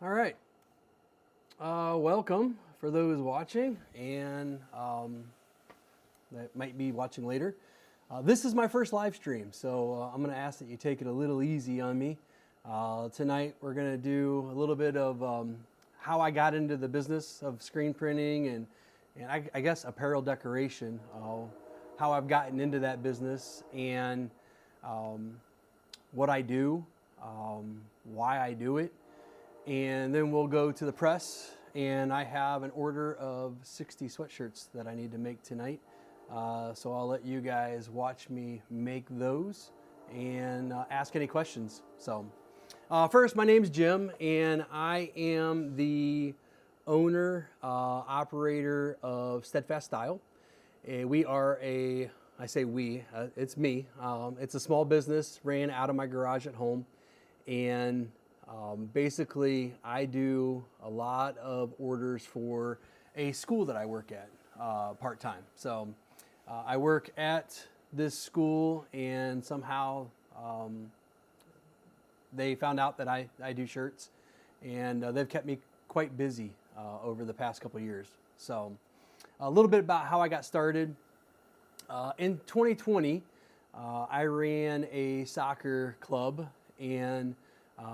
All right. Welcome for those watching and that might be watching later. This is my first live stream, so I'm going to ask that you take it a little easy on me. Tonight we're going to do a little bit of how I got into the business of screen printing and I guess apparel decoration, how I've gotten into that business and what I do, why I do it. And then we'll go to the press, and I have an order of 60 sweatshirts that I need to make tonight. So I'll let you guys watch me make those and ask any questions. So first, my name's Jim, and I am the owner, operator of Steadfast Style. We are I say we, it's me. It's a small business, ran out of my garage at home, and basically, I do a lot of orders for a school that I work at part-time. So I work at this school, and somehow they found out that I do shirts, and they've kept me quite busy over the past couple of years. So a little bit about how I got started. In 2020, I ran a soccer club, and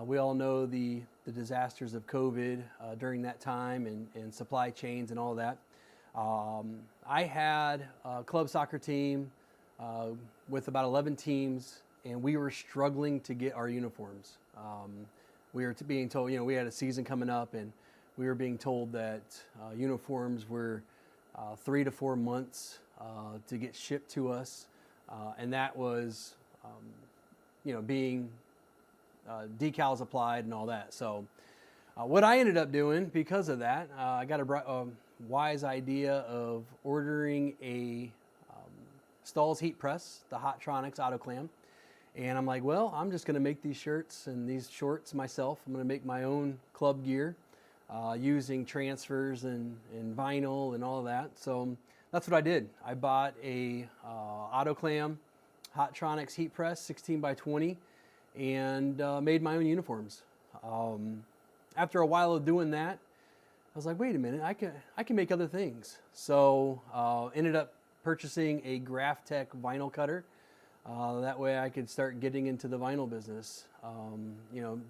we all know the disasters of COVID during that time and supply chains and all that. I had a club soccer team with about 11 teams, and we were struggling to get our uniforms. We were being told, we had a season coming up, and we were being told that uniforms were 3 to 4 months to get shipped to us, and that was, being decals applied and all that. So what I ended up doing because of that, I got a wise idea of ordering a Stahl's heat press, the Hottronics autoclam. And I'm like, well, I'm just going to make these shirts and these shorts myself. I'm going to make my own club gear using transfers and vinyl and all of that. So that's what I did. I bought a autoclam Hottronics heat press, 16 by 20, and made my own uniforms. After a while of doing that, I was like, wait a minute, I can make other things. So ended up purchasing a Graphtec vinyl cutter. That way I could start getting into the vinyl business.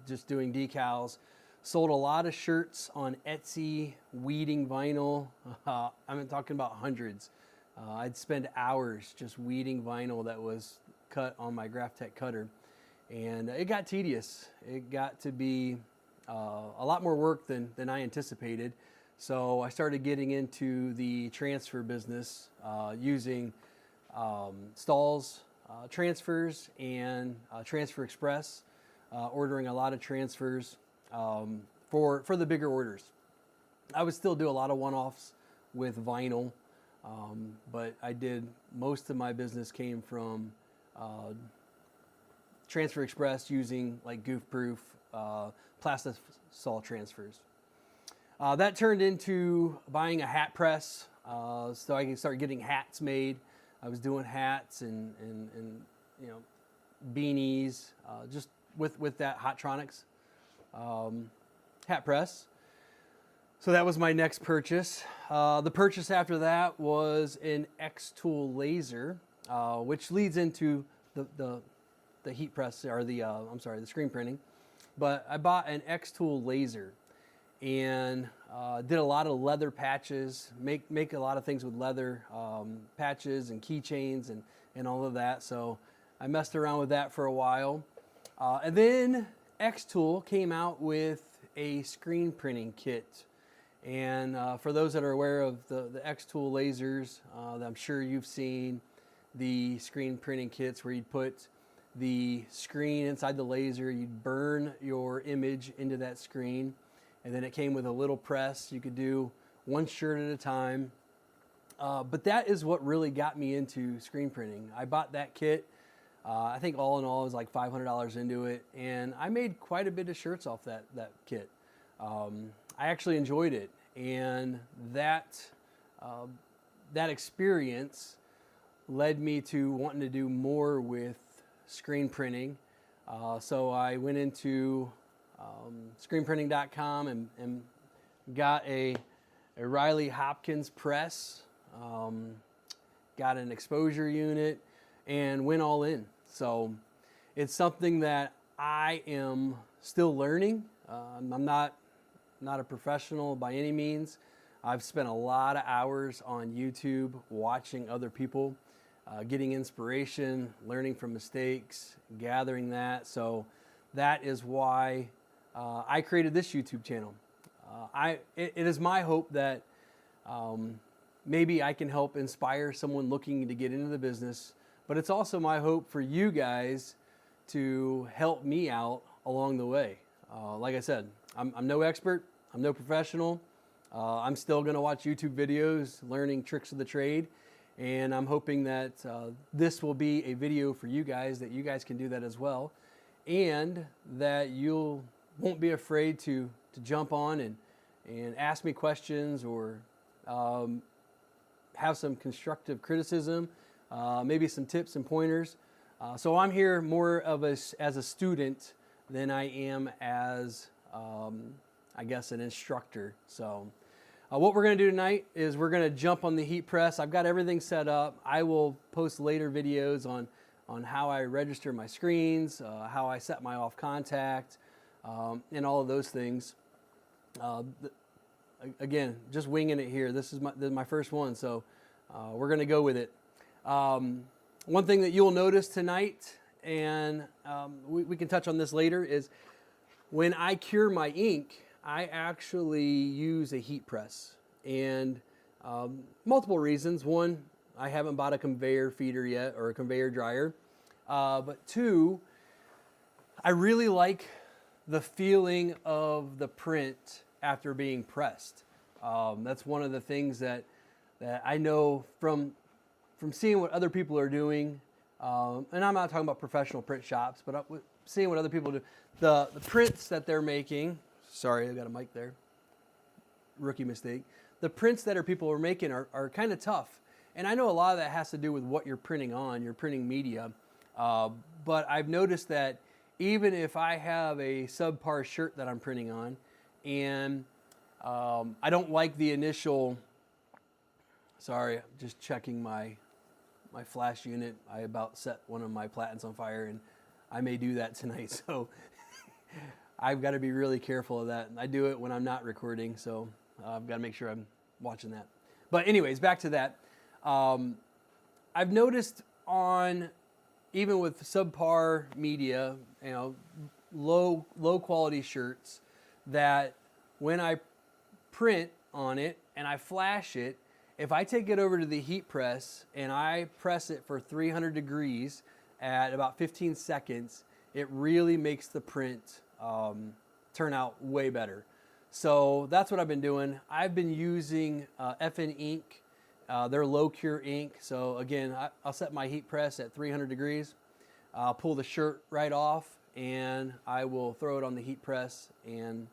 Just doing decals. Sold a lot of shirts on Etsy, weeding vinyl. I'm talking about hundreds. I'd spend hours just weeding vinyl that was cut on my Graphtec cutter. And it got tedious. It got to be a lot more work than I anticipated. So I started getting into the transfer business using Stahl's transfers and Transfer Express, ordering a lot of transfers for the bigger orders. I would still do a lot of one-offs with vinyl, but most of my business came from Transfer Express using like goof-proof Plastisol transfers. That turned into buying a hat press so I can start getting hats made. I was doing hats and beanies just with that Hottronics hat press. So that was my next purchase. The purchase after that was an X-Tool laser, which leads into the heat press, or the screen printing. But I bought an X-Tool laser and did a lot of leather patches, make a lot of things with leather patches and keychains and all of that. So I messed around with that for a while. And then X-Tool came out with a screen printing kit. And for those that are aware of the X-Tool lasers, I'm sure you've seen the screen printing kits where you'd put the screen inside the laser, you'd burn your image into that screen, and then it came with a little press. You could do one shirt at a time. But that is what really got me into screen printing. I bought that kit. I think all in all it was like $500 into it, and I made quite a bit of shirts off that kit. I actually enjoyed it, and that experience led me to wanting to do more with screen printing. So I went into screenprinting.com, and got a Riley Hopkins press, got an exposure unit, and went all in. So it's something that I am still learning. I'm not a professional by any means. I've spent a lot of hours on YouTube watching other people, getting inspiration, learning from mistakes, gathering that. So that is why I created this YouTube channel. It is my hope that maybe I can help inspire someone looking to get into the business, but it's also my hope for you guys to help me out along the way. Like I said, I'm no expert, I'm no professional. I'm still going to watch YouTube videos, learning tricks of the trade, and I'm hoping that this will be a video for you guys, that you guys can do that as well, and that you won't be afraid to jump on and ask me questions, or have some constructive criticism, maybe some tips and pointers. So I'm here more of as a student than I am as, I guess, an instructor. So what we're going to do tonight is we're going to jump on the heat press. I've got everything set up. I will post later videos on how I register my screens, how I set my off contact, and all of those things. Again, just winging it here. This is my first one, so we're going to go with it. One thing that you'll notice tonight, and we can touch on this later, is when I cure my ink, I actually use a heat press, and multiple reasons. One, I haven't bought a conveyor feeder yet, or a conveyor dryer, but two, I really like the feeling of the print after being pressed. That's one of the things that I know from seeing what other people are doing, and I'm not talking about professional print shops, but seeing what other people do, the prints that they're making. Sorry, I got a mic there. Rookie mistake. The prints that people are making are kind of tough. And I know a lot of that has to do with what you're printing on, your printing media. But I've noticed that even if I have a subpar shirt that I'm printing on, and I don't like the initial, sorry, just checking my flash unit. I about set one of my platens on fire, and I may do that tonight. So I've got to be really careful of that. I do it when I'm not recording, so I've got to make sure I'm watching that. But anyways, back to that. I've noticed even with subpar media, low quality shirts, that when I print on it and I flash it, if I take it over to the heat press and I press it for 300 degrees at about 15 seconds, it really makes the print turn out way better. So that's what I've been doing. I've been using FN ink, their low cure ink. So again, I'll set my heat press at 300 degrees. I'll pull the shirt right off, and I will throw it on the heat press and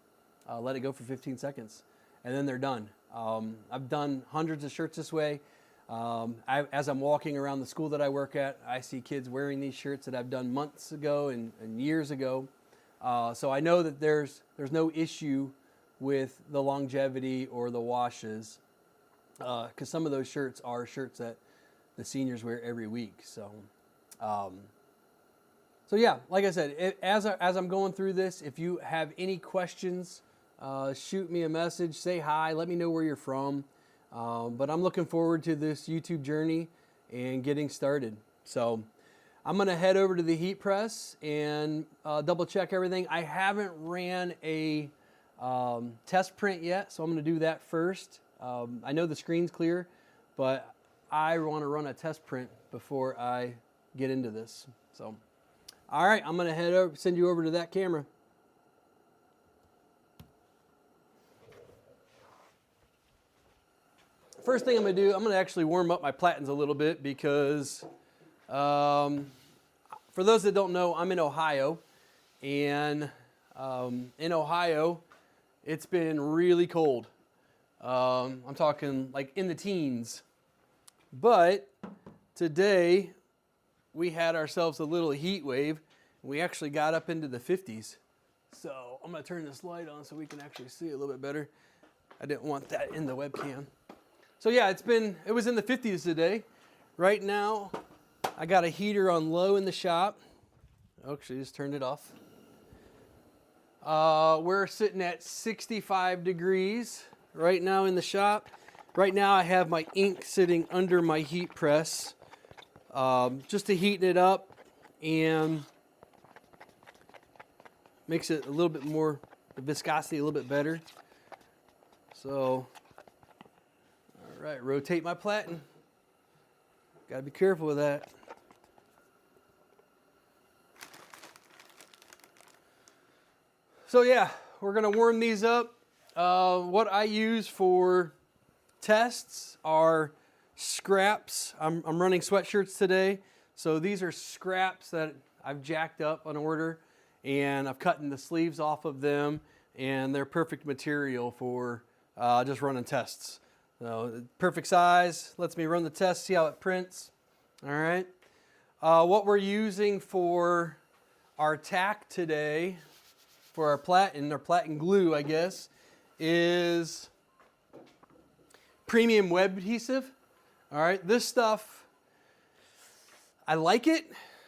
let it go for 15 seconds. And then they're done. I've done hundreds of shirts this way. As I'm walking around the school that I work at, I see kids wearing these shirts that I've done months ago and years ago. So I know that there's no issue with the longevity or the washes, because some of those shirts are shirts that the seniors wear every week. So yeah, like I said, as I'm going through this, if you have any questions, shoot me a message, say hi, let me know where you're from. But I'm looking forward to this YouTube journey and getting started. So I'm going to head over to the heat press and double check everything. I haven't ran a test print yet, so I'm going to do that first. I know the screen's clear, but I want to run a test print before I get into this. So, all right, I'm going to head over, send you over to that camera. First thing I'm going to do, I'm going to actually warm up my platens a little bit, because for those that don't know, I'm in Ohio, and in Ohio, it's been really cold. I'm talking like in the teens. But today, we had ourselves a little heat wave. We actually got up into the 50s. So I'm gonna turn this light on so we can actually see a little bit better. I didn't want that in the webcam. So yeah, it was in the 50s today. Right now, I got a heater on low in the shop. Actually, just turned it off. We're sitting at 65 degrees right now in the shop. Right now I have my ink sitting under my heat press, just to heaten it up and makes it a little bit more, the viscosity a little bit better. So, all right, rotate my platen. Gotta be careful with that. So yeah, we're gonna warm these up. What I use for tests are scraps. I'm running sweatshirts today. So these are scraps that I've jacked up on order, and I've cut the sleeves off of them, and they're perfect material for just running tests. So perfect size, lets me run the test, see how it prints. All right. What we're using for our tack today, for our platen glue, I guess, is premium web adhesive. All right, this stuff, I like it.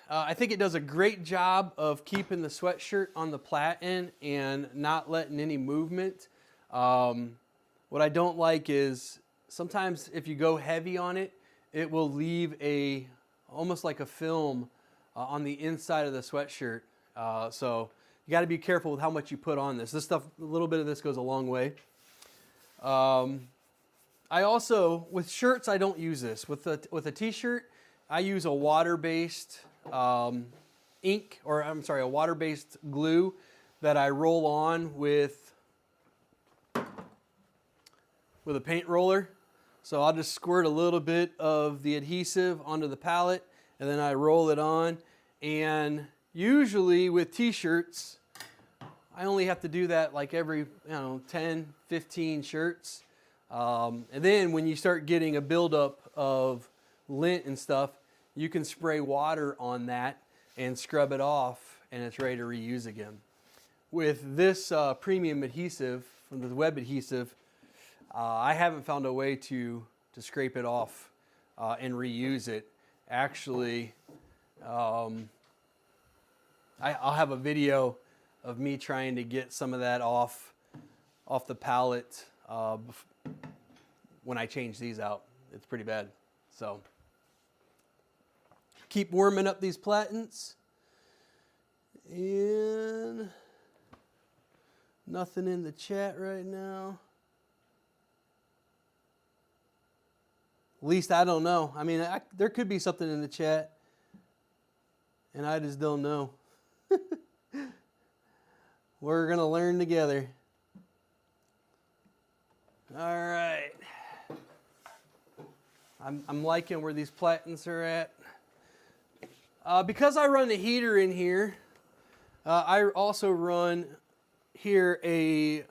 I think it does a great job of keeping the sweatshirt on the platen and not letting any movement. What I don't like is sometimes if you go heavy on it, it will leave almost like a film on the inside of the sweatshirt. So you got to be careful with how much you put on this. This stuff, a little bit of this goes a long way. I also, with shirts, I don't use this. With a t-shirt, I use a water-based ink, or I'm sorry, a water-based glue that I roll on with a paint roller. So I'll just squirt a little bit of the adhesive onto the palette, and then I roll it on. And usually with t-shirts, I only have to do that like every 10, 15 shirts. And then when you start getting a buildup of lint and stuff, you can spray water on that and scrub it off, and it's ready to reuse again. With this premium adhesive, from the web adhesive, I haven't found a way to scrape it off and reuse it. Actually, I'll have a video of me trying to get some of that off the palette when I change these out. It's pretty bad. So keep warming up these platens. And nothing in the chat right now. At least I don't know. I mean, there could be something in the chat, and I just don't know. We're going to learn together. All right. I'm liking where these platens are at. Because I run the heater in here, I also run here a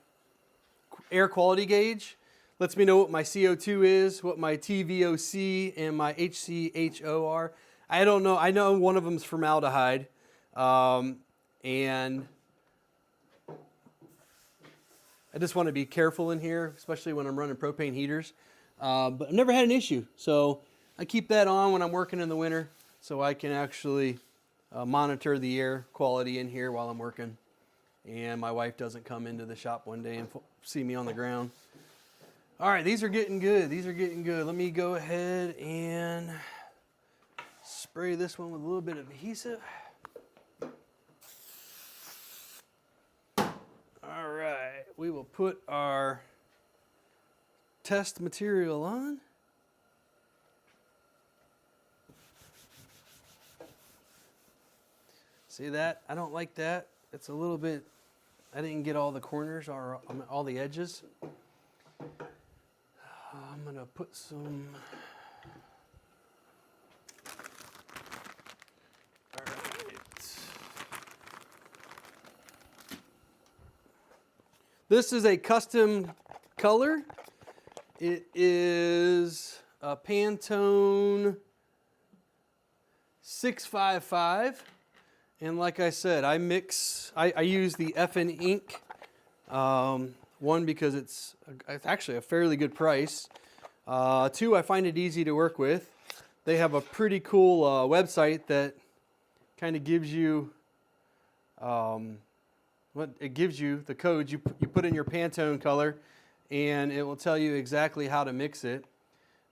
air quality gauge. Lets me know what my CO2 is, what my TVOC and my HCHO are. I don't know. I know one of them is formaldehyde. And I just want to be careful in here, especially when I'm running propane heaters. But I've never had an issue. So I keep that on when I'm working in the winter so I can actually monitor the air quality in here while I'm working. And my wife doesn't come into the shop one day and see me on the ground. All right, these are getting good. These are getting good. Let me go ahead and spray this one with a little bit of adhesive. All right, we will put our test material on. See that? I don't like that. It's a little bit, I didn't get all the corners or all the edges. I'm gonna put some, all right. This is a custom color. It is a Pantone 655, And like I said, I use the FN ink. One, because it's actually a fairly good price. Two, I find it easy to work with. They have a pretty cool website that kind of gives you it gives you the codes. You put in your Pantone color, and it will tell you exactly how to mix it.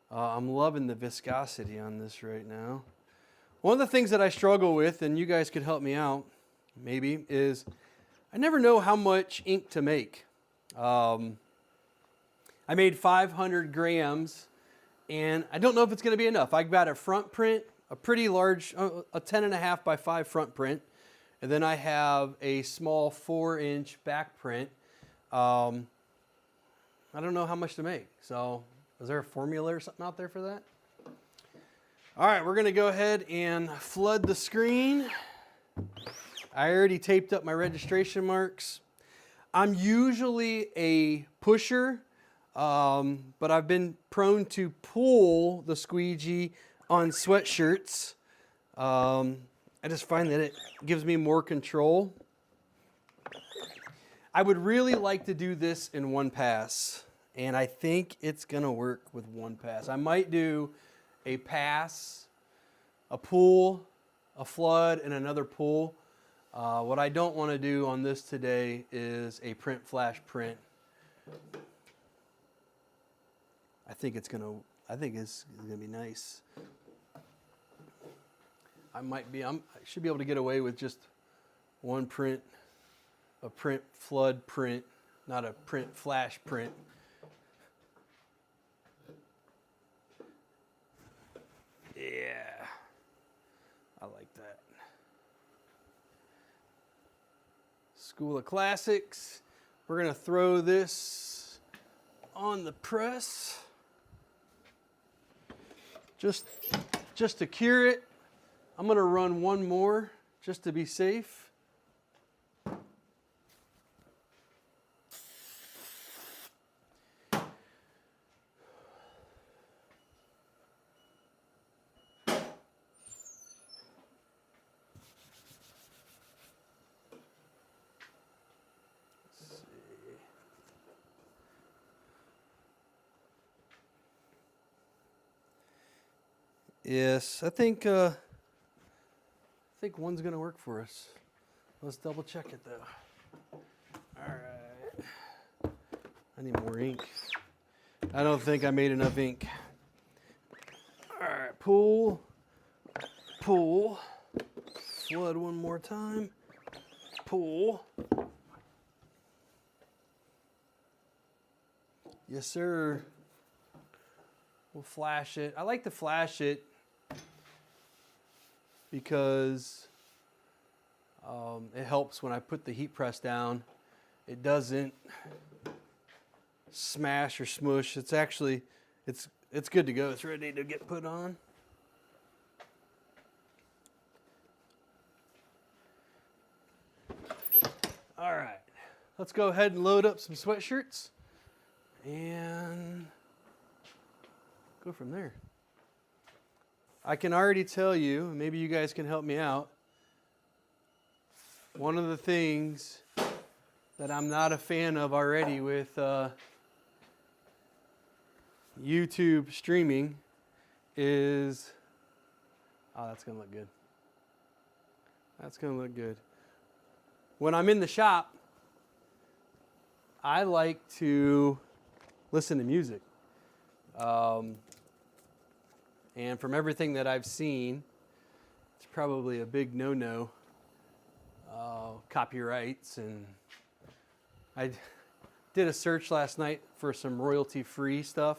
I'm loving the viscosity on this right now. One of the things that I struggle with, and you guys could help me out, maybe, is I never know how much ink to make. I made 500 grams, and I don't know if it's going to be enough. I got a front print, a pretty large, a 10.5 by 5 front print, and then I have a small 4-inch back print. I don't know how much to make. So, is there a formula or something out there for that? All right, we're going to go ahead and flood the screen. I already taped up my registration marks. I'm usually a pusher, but I've been prone to pull the squeegee on sweatshirts. I just find that it gives me more control. I would really like to do this in one pass, and I think it's going to work with one pass. I might do a pass, a pull, a flood, and another pull. What I don't want to do on this today is a print flash print. I think it's gonna be nice. I should be able to get away with just one print, a print flood print, not a print flash print. Yeah, I like that. School of Classics. We're gonna throw this on the press. Just to cure it, I'm gonna run one more just to be safe. Yes, I think one's gonna work for us. Let's double check it though. All right, I need more ink. I don't think I made enough ink. All right, pull, flood one more time, pull. Yes, sir. We'll flash it. I like to flash it because it helps when I put the heat press down. It doesn't smash or smush. It's actually, it's good to go. It's ready to get put on. All right, let's go ahead and load up some sweatshirts and go from there. I can already tell you, maybe you guys can help me out. One of the things that I'm not a fan of already with YouTube streaming is, oh, that's gonna look good. That's gonna look good. When I'm in the shop, I like to listen to music. And from everything that I've seen, it's probably a big no-no, copyrights. And I did a search last night for some royalty-free stuff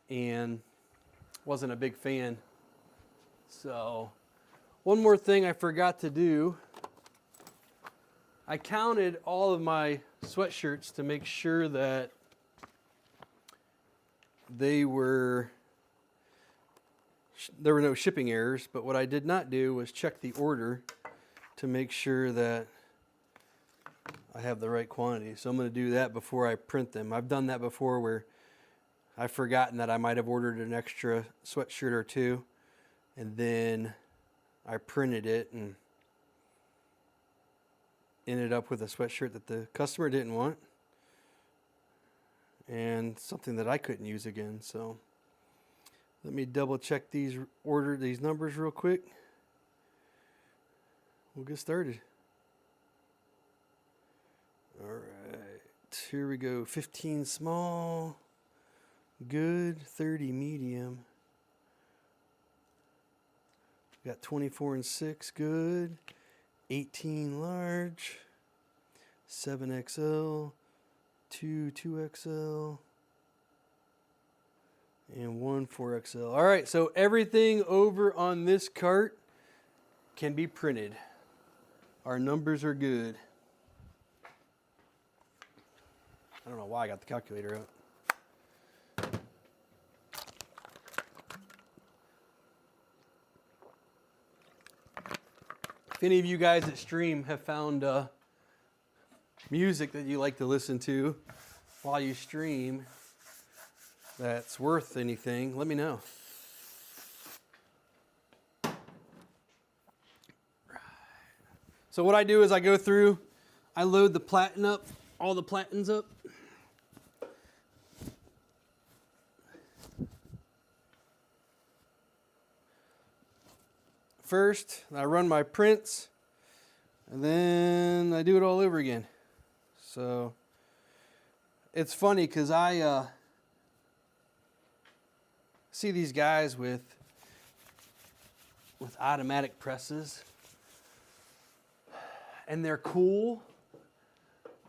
and wasn't a big fan. So one more thing I forgot to do, I counted all of my sweatshirts to make sure that there were no shipping errors, but what I did not do was check the order to make sure that I have the right quantity. So I'm going to do that before I print them. I've done that before where I've forgotten that I might have ordered an extra sweatshirt or two, and then I printed it and ended up with a sweatshirt that the customer didn't want and something that I couldn't use again. So let me double check these numbers real quick. We'll get started. All right, here we go. 15 small, good. 30 medium. We got 24 and 6, good. 18 large, 7XL, 2XL, and 1 4XL. All right, so everything over on this cart can be printed. Our numbers are good. I don't know why I got the calculator out. If any of you guys that stream have found music that you like to listen to while you stream that's worth anything, let me know. So what I do is I go through, I load the platen up, all the platens up. First, I run my prints, and then I do it all over again. So it's funny because I see these guys with automatic presses, and they're cool,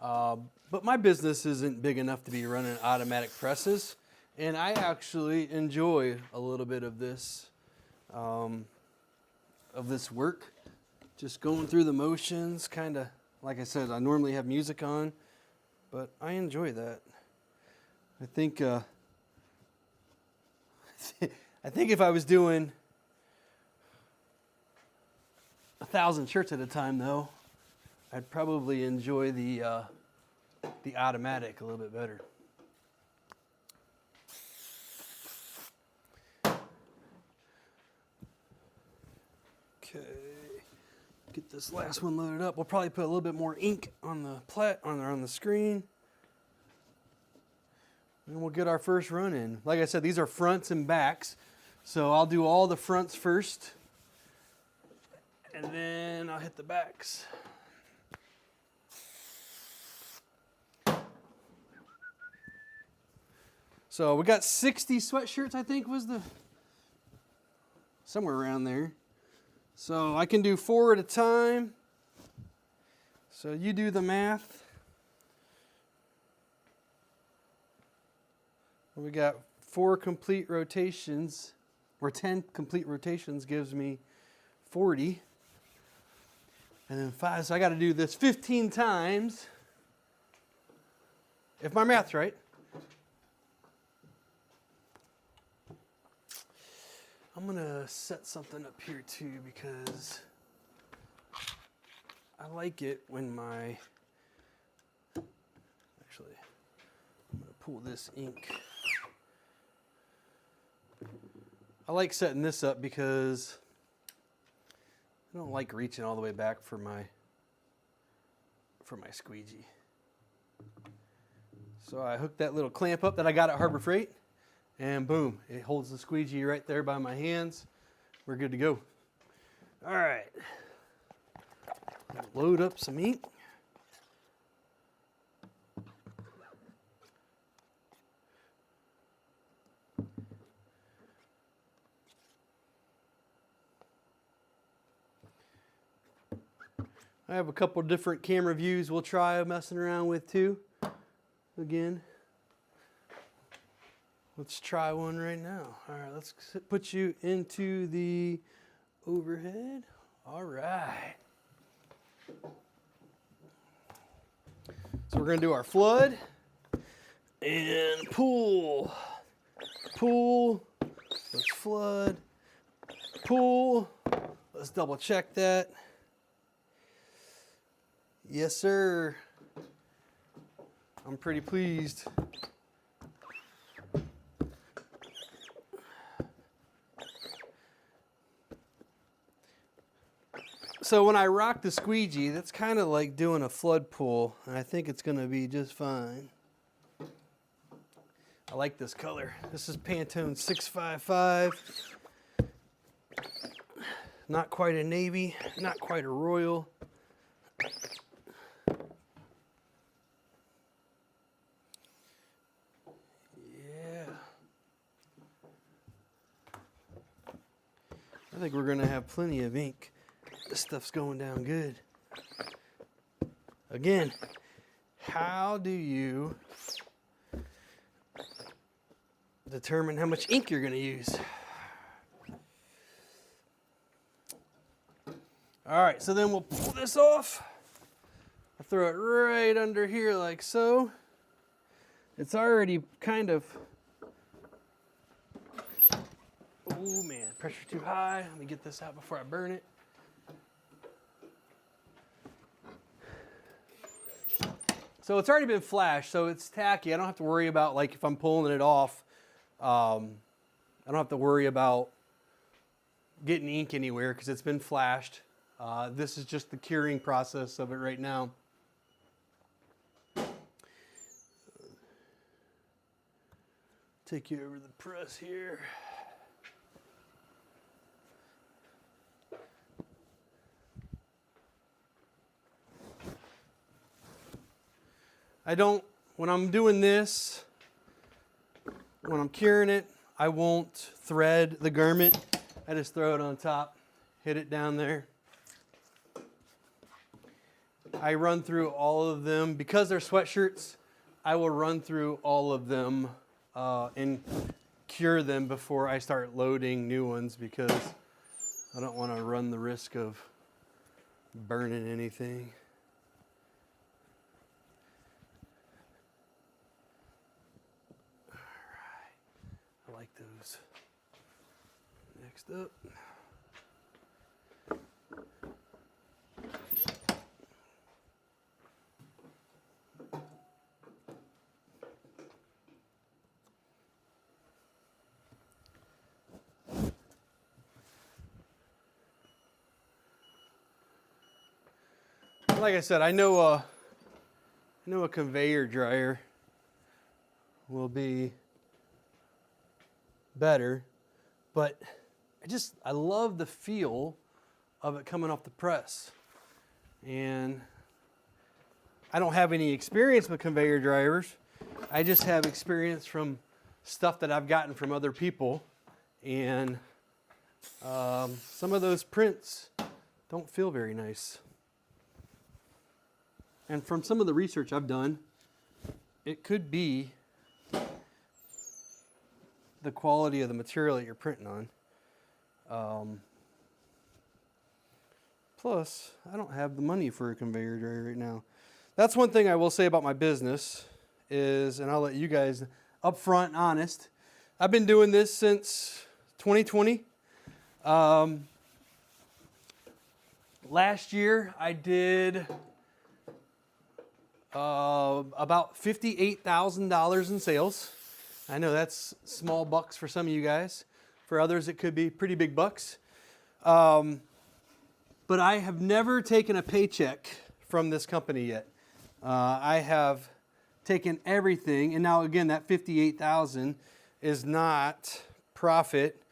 but my business isn't big enough to be running automatic presses, and I actually enjoy a little bit of this work, just going through the motions, kind of like I said. I normally have music on, but I enjoy that. I think I think if I was doing 1,000 shirts at a time, though, I'd probably enjoy the automatic a little bit better. Okay, get this last one loaded up. We'll probably put a little bit more ink on the on the screen, and we'll get our first run in. Like I said, these are fronts and backs, so I'll do all the fronts first, and then I'll hit the backs. So we got 60 sweatshirts, I think was somewhere around there. So I can do 4 at a time. So you do the math. We got 4 complete rotations, or 10 complete rotations gives me 40. And then 5, so I got to do this 15 times, if my math's right. I'm going to set something up here too, because I like it when actually, I'm going to pull this ink. I like setting this up because I don't like reaching all the way back for my squeegee. So I hooked that little clamp up that I got at Harbor Freight, and boom, it holds the squeegee right there by my hands. We're good to go. All right, load up some ink. I have a couple different camera views we'll try messing around with too. Again, let's try one right now. All right, let's put you into the overhead. All right. So we're gonna do our flood and pull. Pull, let's flood, pull. Let's double check that. Yes, sir. I'm pretty pleased. So when I rock the squeegee, that's kind of like doing a flood pool, and I think it's going to be just fine. I like this color. This is Pantone 655. Not quite a navy, not quite a royal. Yeah. I think we're going to have plenty of ink. This stuff's going down good. Again, how do you determine how much ink you're going to use? All right, so then we'll pull this off. I'll throw it right under here like so. It's already kind of, oh man, pressure too high. Let me get this out before I burn it. So it's already been flashed, so it's tacky. I don't have to worry about, like, if I'm pulling it off, I don't have to worry about getting ink anywhere because it's been flashed. This is just the curing process of it right now. Take you over the press here. When I'm doing this, when I'm curing it, I won't thread the garment. I just throw it on top, hit it down there. I run through all of them. Because they're sweatshirts, I will run through all of them and cure them before I start loading new ones because I don't want to run the risk of burning anything. I like those. Next up. Like I said, I know a conveyor dryer will be better, but I love the feel of it coming off the press. And I don't have any experience with conveyor dryers. I just have experience from stuff that I've gotten from other people. And some of those prints don't feel very nice. And from some of the research I've done, it could be the quality of the material that you're printing on. Plus, I don't have the money for a conveyor dryer right now. That's one thing I will say about my business is, and I'll let you guys up front and honest, I've been doing this since 2020. Last year I did about $58,000 in sales. I know that's small bucks for some of you guys. For others, it could be pretty big bucks. But I have never taken a paycheck from this company yet. I have taken everything, and now again, that $58,000 is not profit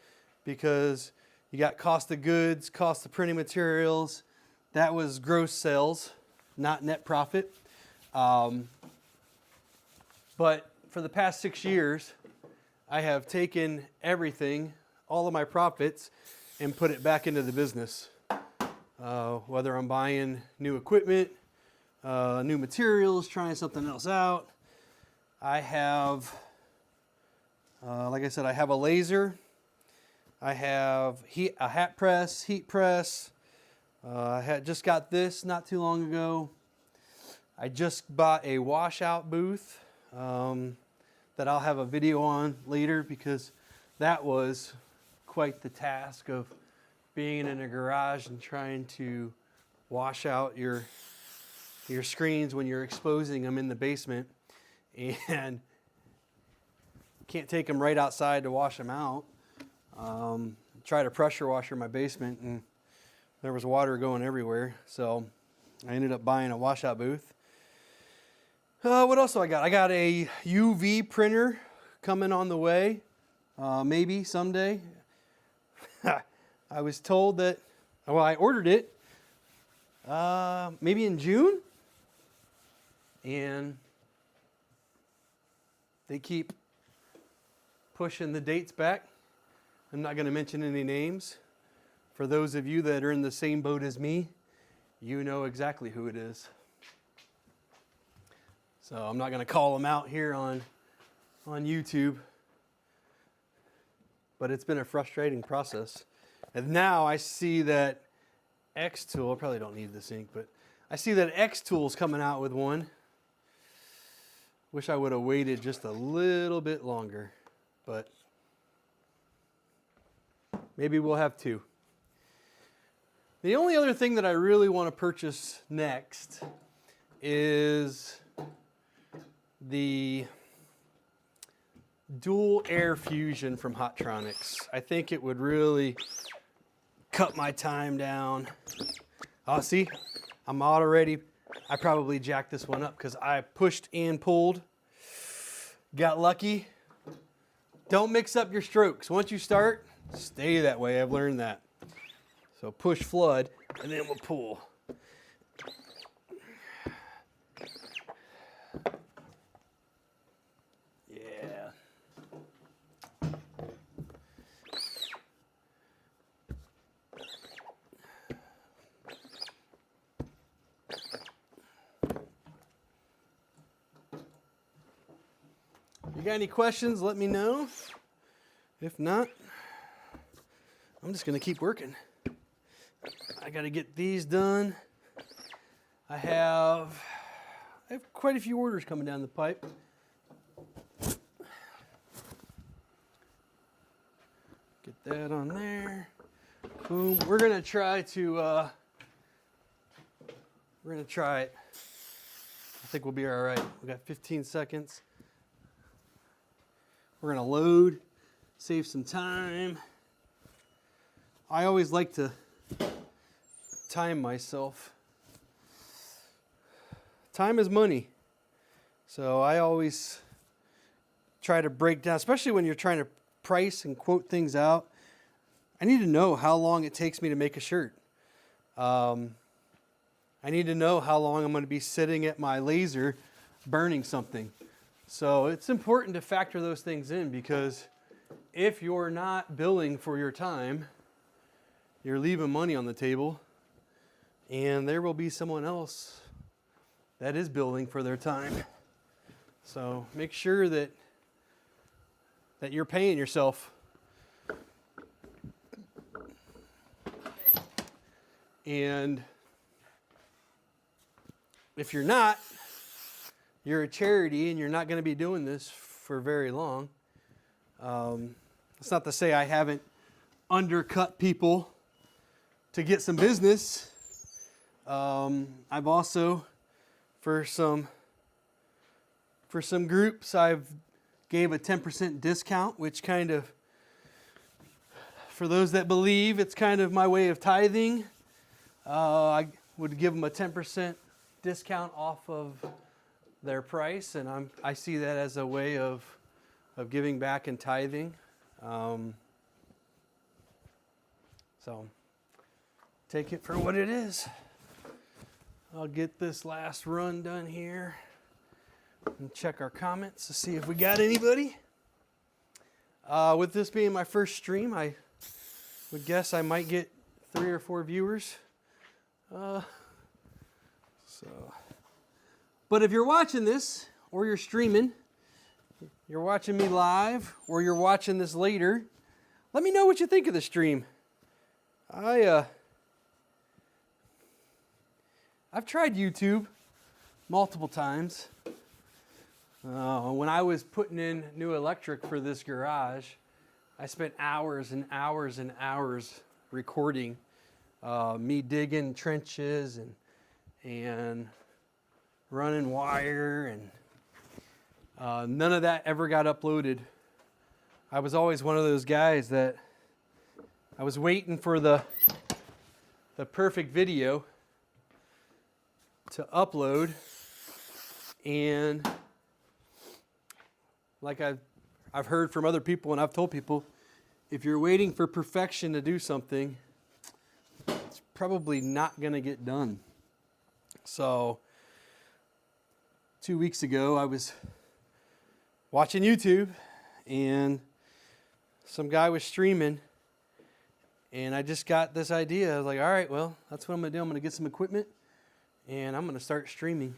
because you got cost of goods, cost of printing materials. That was gross sales, not net profit. But for the past 6 years, I have taken everything, all of my profits, and put it back into the business. Whether I'm buying new equipment, new materials, trying something else out. I have, like I said, I have a laser. I have a hat press, heat press. I had just got this not too long ago. I just bought a washout booth that I'll have a video on later because that was quite the task of being in a garage and trying to wash out your screens when you're exposing them in the basement, and can't take them right outside to wash them out. Tried a pressure washer in my basement, and there was water going everywhere. So I ended up buying a washout booth. What else do I got? I got a UV printer coming on the way, maybe someday. I was told that, well, I ordered it maybe in June, and they keep pushing the dates back. I'm not going to mention any names. For those of you that are in the same boat as me, you know exactly who it is. So I'm not going to call them out here on YouTube, but it's been a frustrating process. And now I see that X-Tool, I probably don't need this ink, but I see that X-Tool's coming out with one. Wish I would have waited just a little bit longer, but maybe we'll have two. The only other thing that I really want to purchase next is the dual air fusion from Hottronics. I think it would really cut my time down. Oh, see, I probably jacked this one up because I pushed and pulled. Got lucky. Don't mix up your strokes. Once you start, stay that way. I've learned that. So push flood, and then we'll pull. Yeah. You got any questions, let me know. If not, I'm just going to keep working. I got to get these done. I have quite a few orders coming down the pipe. Get that on there. Boom. We're going to try it. I think we'll be all right. We got 15 seconds. We're going to load, save some time. I always like to time myself. Time is money. So I always try to break down, especially when you're trying to price and quote things out. I need to know how long it takes me to make a shirt. I need to know how long I'm going to be sitting at my laser burning something. So it's important to factor those things in, because if you're not billing for your time, you're leaving money on the table, and there will be someone else that is billing for their time. So make sure that you're paying yourself. And if you're not, you're a charity and you're not going to be doing this for very long. It's not to say I haven't undercut people to get some business. I've also, for some groups, I've gave a 10% discount, which kind of, for those that believe, it's kind of my way of tithing. I would give them a 10% discount off of their price, and I see that as a way of giving back and tithing. So take it for what it is. I'll get this last run done here and check our comments to see if we got anybody. With this being my first stream, I would guess I might get 3 or 4 viewers. But if you're watching this, or you're streaming, you're watching me live, or you're watching this later, let me know what you think of the stream. I've tried YouTube multiple times. When I was putting in new electric for this garage, I spent hours and hours and hours recording me digging trenches and running wire, and none of that ever got uploaded. I was always one of those guys that I was waiting for the the perfect video to upload. And like I've heard from other people, and I've told people, if you're waiting for perfection to do something, it's probably not going to get done. So 2 weeks ago, I was watching YouTube, and some guy was streaming, and I just got this idea. I was like, all right, well, that's what I'm going to do. I'm going to get some equipment, and I'm going to start streaming.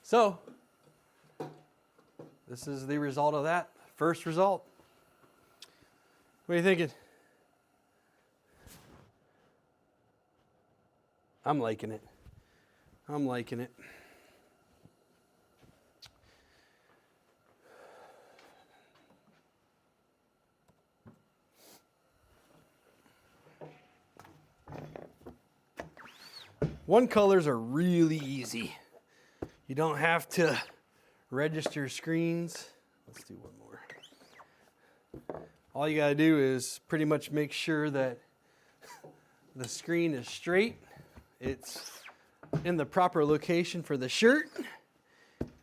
So this is the result of that. First result. What are you thinking? I'm liking it. I'm liking it. One colors are really easy. You don't have to register screens. Let's do one more. All you gotta do is pretty much make sure that the screen is straight. It's in the proper location for the shirt,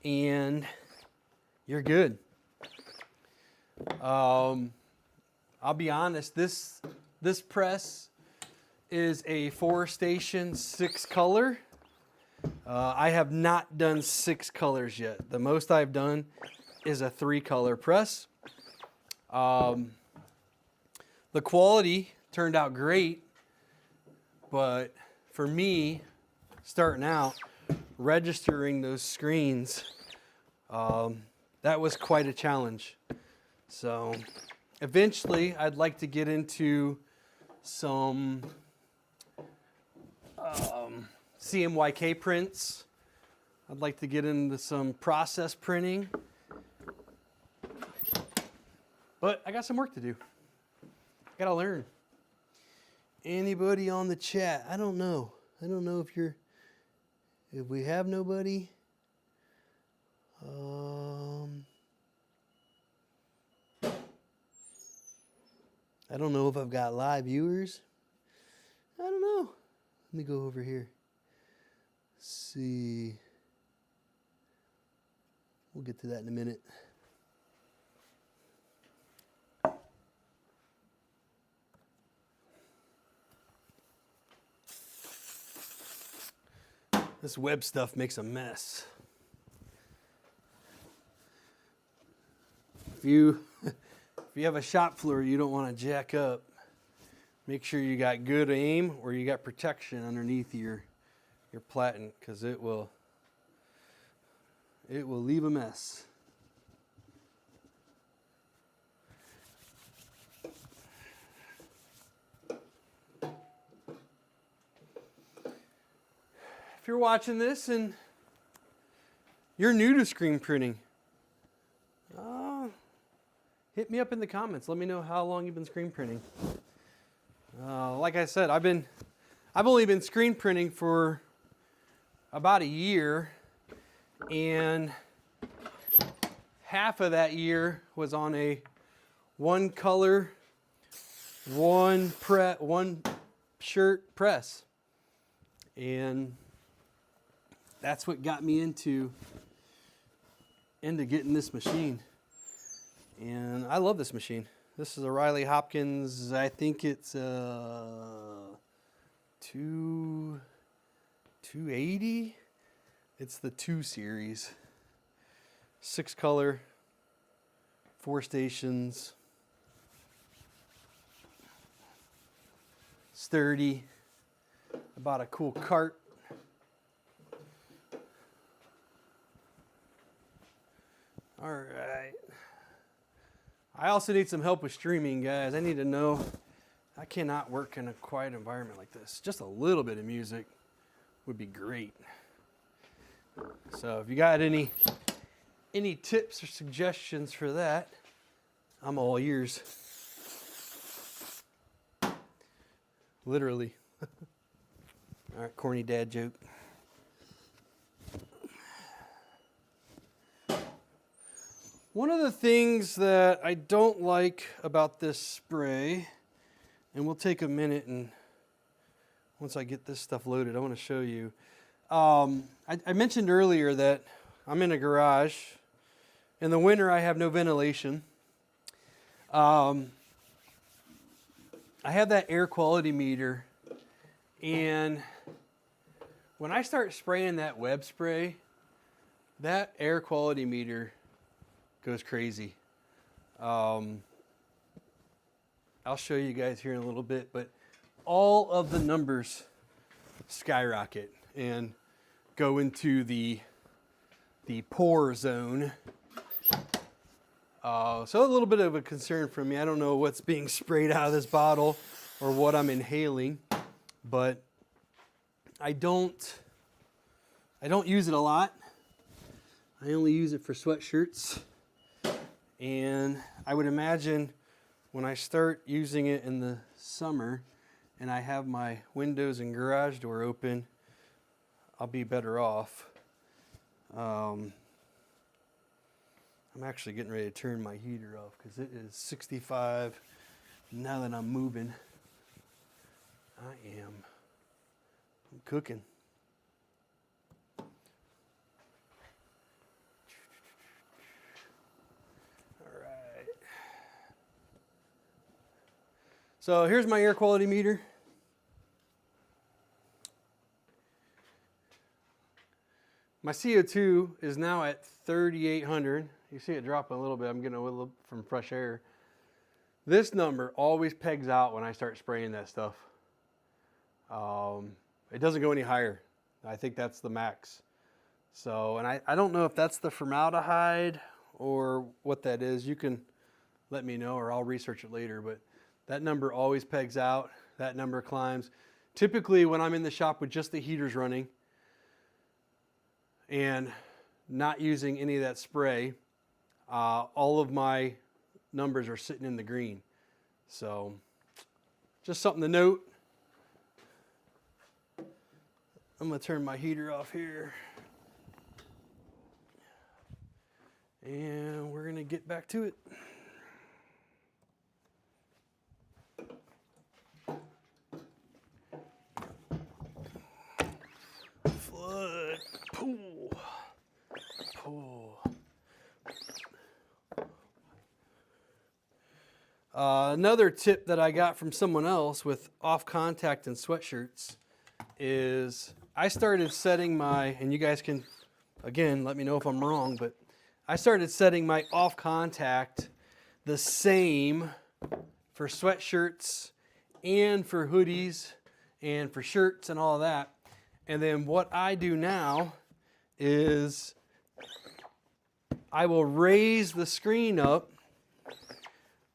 and you're good. I'll be honest, this press is a 4-station 6-color. I have not done 6 colors yet. The most I've done is a 3-color press. The quality turned out great, but for me, starting out, registering those screens, that was quite a challenge. So eventually, I'd like to get into some CMYK prints. I'd like to get into some process printing. But I got some work to do. I gotta learn. Anybody on the chat? I don't know. I don't know if we have nobody. I don't know if I've got live viewers. I don't know. Let me go over here. See. We'll get to that in a minute. This web stuff makes a mess. If you have a shop floor you don't want to jack up, make sure you got good aim or you got protection underneath your platen, because it will leave a mess. If you're watching this and you're new to screen printing, hit me up in the comments. Let me know how long you've been screen printing. Like I said, I've only been screen printing for about a year, and half of that year was on a 1-color, 1 shirt press, and that's what got me into getting this machine. And I love this machine. This is a Riley Hopkins. I think it's 280. It's the 2 series. 6-color, 4 stations. Sturdy. I bought a cool cart. All right. I also need some help with streaming, guys. I need to know. I cannot work in a quiet environment like this. Just a little bit of music would be great. So if you got any tips or suggestions for that, I'm all ears. Literally. All right, corny dad joke. One of the things that I don't like about this spray And we'll take a minute, and once I get this stuff loaded, I want to show you. I mentioned earlier that I'm in a garage. In the winter, I have no ventilation. I have that air quality meter, and when I start spraying that web spray, that air quality meter goes crazy. I'll show you guys here in a little bit, but all of the numbers skyrocket and go into the pour zone. So a little bit of a concern for me. I don't know what's being sprayed out of this bottle or what I'm inhaling, but I don't use it a lot. I only use it for sweatshirts, and I would imagine when I start using it in the summer and I have my windows and garage door open, I'll be better off. I'm actually getting ready to turn my heater off because it is 65 now that I'm moving. I'm cooking. All right. So here's my air quality meter. My CO2 is now at 3,800. You see it dropping a little bit. I'm getting a little from fresh air. This number always pegs out when I start spraying that stuff. It doesn't go any higher. I think that's the max. So, and I don't know if that's the formaldehyde or what that is. You can let me know or I'll research it later, but that number always pegs out. That number climbs. Typically when I'm in the shop with just the heaters running and not using any of that spray, all of my numbers are sitting in the green. So just something to note. I'm going to turn my heater off here. And we're going to get back to it. Flood, pool, pool. Another tip that I got from someone else with off contact and sweatshirts is I started setting my, and you guys can, again, let me know if I'm wrong, but I started setting my off contact the same for sweatshirts and for hoodies and for shirts and all that. And then what I do now is I will raise the screen up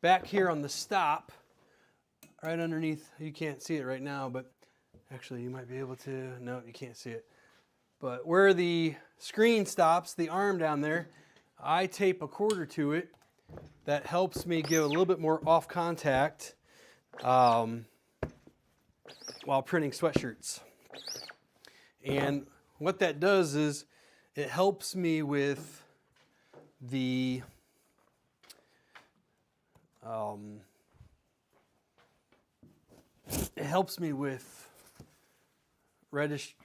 back here on the stop, right underneath. You can't see it right now, but actually you might be able to. No, you can't see it. But where the screen stops, the arm down there, I tape a quarter to it. That helps me give a little bit more off contact while printing sweatshirts. And what that does is it helps me with the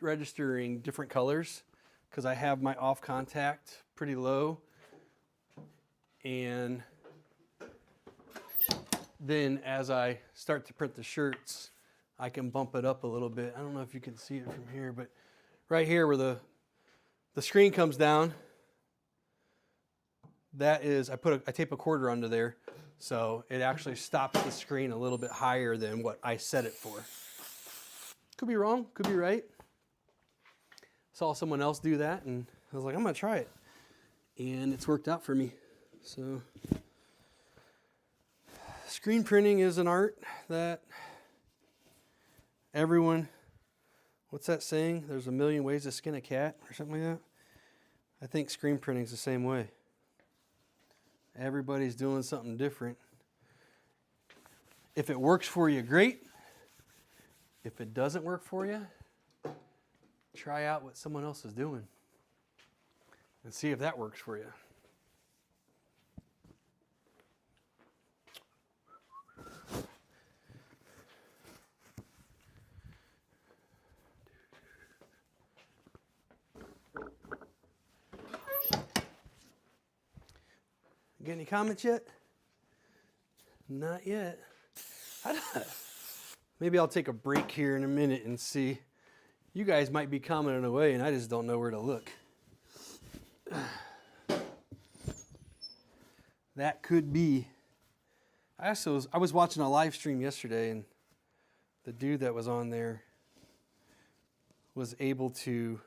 registering different colors because I have my off contact pretty low, and then as I start to print the shirts, I can bump it up a little bit. I don't know if you can see it from here, but right here where the screen comes down, that is, I tape a quarter under there, so it actually stops the screen a little bit higher than what I set it for. Could be wrong, could be right. Saw someone else do that, and I was like, I'm gonna try it, and it's worked out for me. So, screen printing is an art that everyone, what's that saying? There's a million ways to skin a cat or something like that. I think screen printing is the same way. Everybody's doing something different. If it works for you, great. If it doesn't work for you, try out what someone else is doing and see if that works for you. Get any comments yet? Not yet. Maybe I'll take a break here in a minute and see. You guys might be commenting away and I just don't know where to look. That could be. I was watching a live stream yesterday, and the dude that was on there was able to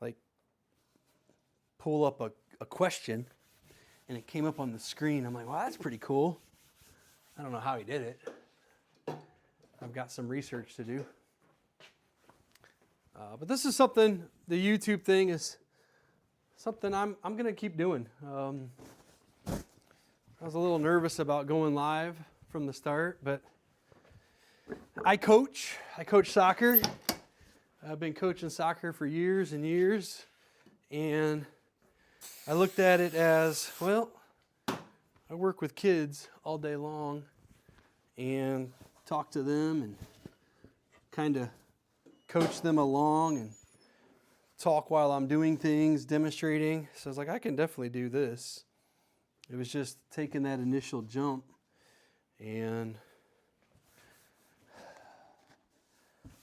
like pull up a question, and it came up on the screen. I'm like, wow, that's pretty cool. I don't know how he did it. I've got some research to do. But this is something, the YouTube thing is something I'm going to keep doing. I was a little nervous about going live from the start, but I coach soccer. I've been coaching soccer for years and years, and I looked at it as, well, I work with kids all day long and talk to them and kind of coach them along and talk while I'm doing things, demonstrating. So I was like, I can definitely do this. It was just taking that initial jump and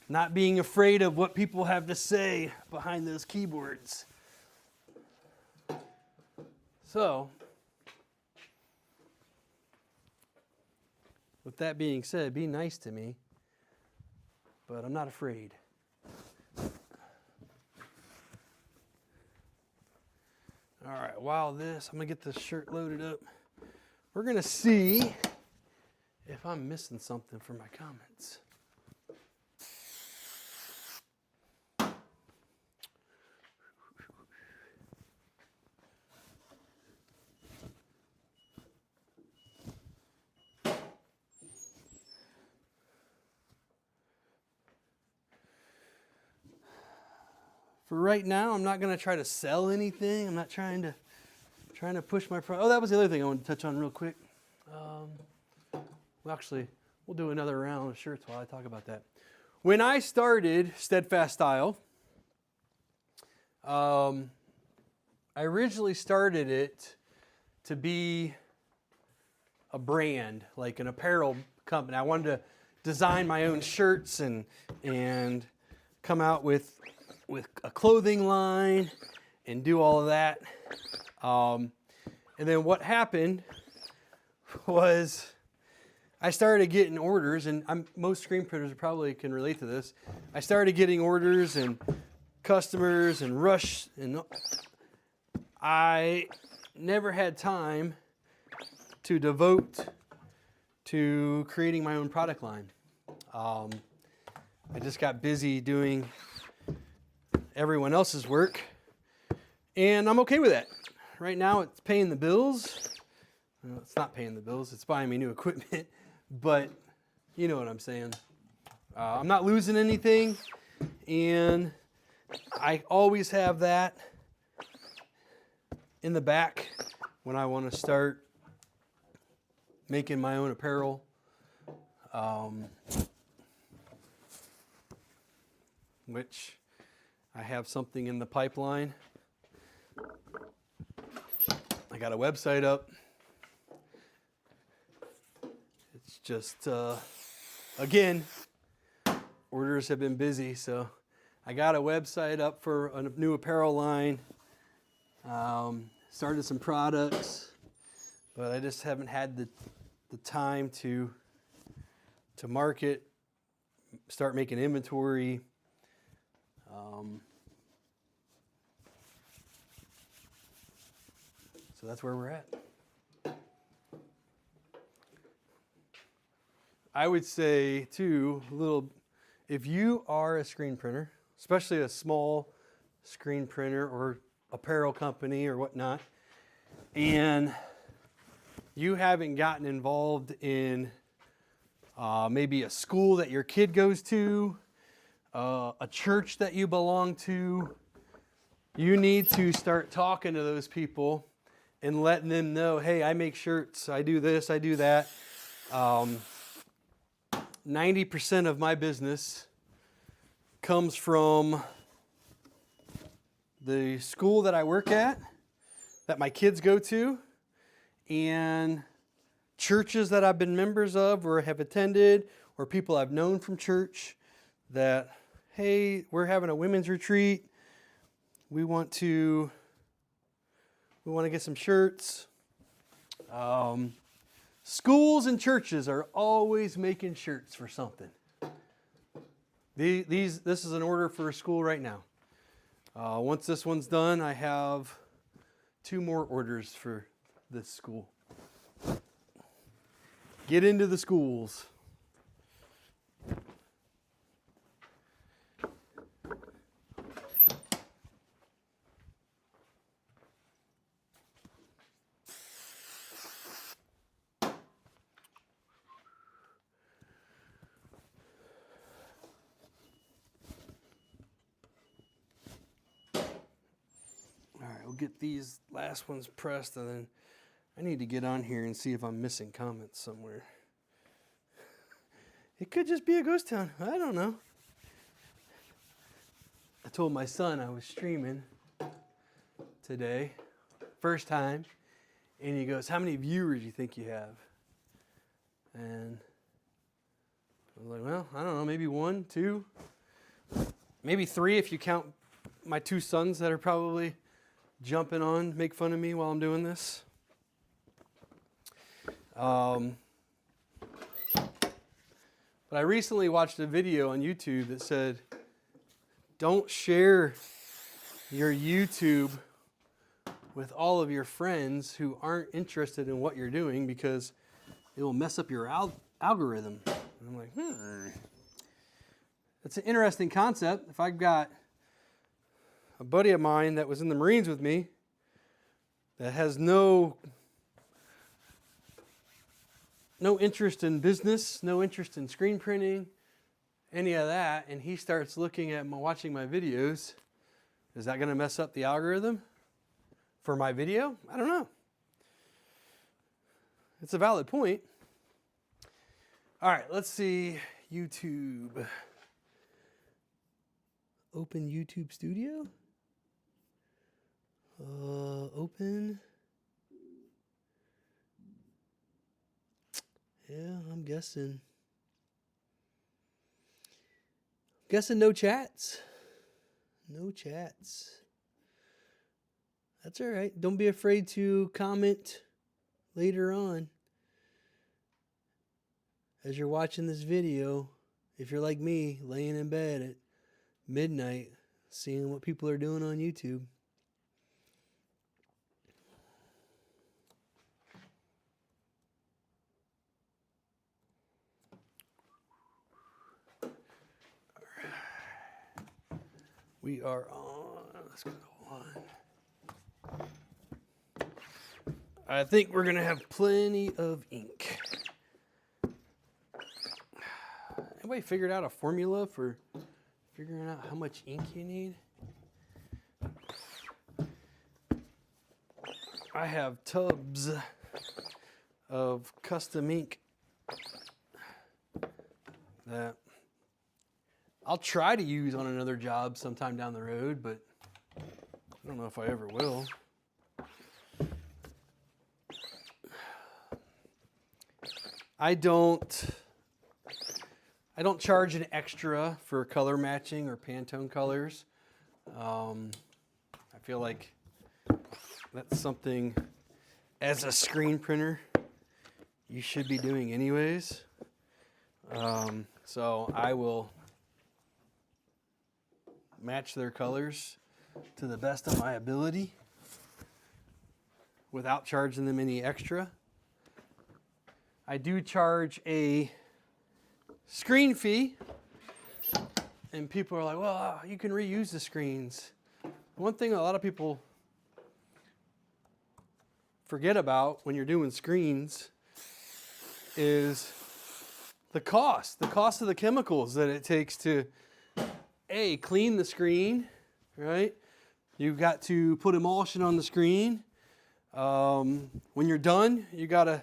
not being afraid of what people have to say behind those keyboards. So, with that being said, be nice to me, but I'm not afraid. All right, I'm going to get this shirt loaded up. We're going to see if I'm missing something for my comments. For right now, I'm not going to try to sell anything. I'm not trying to push my product. Oh, that was the other thing I wanted to touch on real quick. We'll do another round of shirts while I talk about that. When I started Steadfast Style, I originally started it to be a brand, like an apparel company. I wanted to design my own shirts and come out with a clothing line and do all of that. And then what happened was I started getting orders, and most screen printers probably can relate to this. I started getting orders and customers and rush, and I never had time to devote to creating my own product line. I just got busy doing everyone else's work, and I'm okay with that. Right now it's paying the bills. Well, it's not paying the bills, it's buying me new equipment, but you know what I'm saying. I'm not losing anything, and I always have that in the back when I want to start making my own apparel. Which I have something in the pipeline. I got a website up. It's just, again, orders have been busy, so I got a website up for a new apparel line. Started some products, but I just haven't had the time to market, start making inventory. So that's where we're at. I would say too, if you are a screen printer, especially a small screen printer or apparel company or whatnot, and you haven't gotten involved in maybe a school that your kid goes to, a church that you belong to, you need to start talking to those people and letting them know, hey, I make shirts, I do this, I do that. 90% of my business comes from the school that I work at, that my kids go to, and churches that I've been members of or have attended, or people I've known from church that, hey, we're having a women's retreat. We want to get some shirts. Schools and churches are always making shirts for something. This is an order for a school right now. Once this one's done, I have 2 more orders for this school. Get into the schools. All right, we'll get these last ones pressed, and then I need to get on here and see if I'm missing comments somewhere. It could just be a ghost town. I don't know. I told my son I was streaming today, first time, and he goes, "How many viewers do you think you have?" And I was like, "Well, I don't know, maybe 1, 2, maybe 3 if you count my 2 sons that are probably jumping on, make fun of me while I'm doing this." But I recently watched a video on YouTube that said, don't share your YouTube with all of your friends who aren't interested in what you're doing because it will mess up your algorithm. And I'm like, It's an interesting concept. If I've got a buddy of mine that was in the Marines with me that has no interest in business, no interest in screen printing, any of that, and he starts looking at watching my videos, is that going to mess up the algorithm for my video? I don't know. It's a valid point. All right, let's see. YouTube. Open YouTube Studio. Open. Yeah, I'm guessing. Guessing no chats. No chats. That's all right. Don't be afraid to comment later on. As you're watching this video, if you're like me, laying in bed at midnight, seeing what people are doing on YouTube. We are on, let's go on. I think we're gonna have plenty of ink. Anybody figured out a formula for figuring out how much ink you need? I have tubs of custom ink that I'll try to use on another job sometime down the road, but I don't know if I ever will. I don't charge an extra for color matching or Pantone colors. I feel like that's something as a screen printer you should be doing anyways. So I will match their colors to the best of my ability without charging them any extra. I do charge a screen fee, and people are like, well, you can reuse the screens. One thing a lot of people forget about when you're doing screens is the cost of the chemicals that it takes to clean the screen, right? You've got to put emulsion on the screen. When you're done, you got to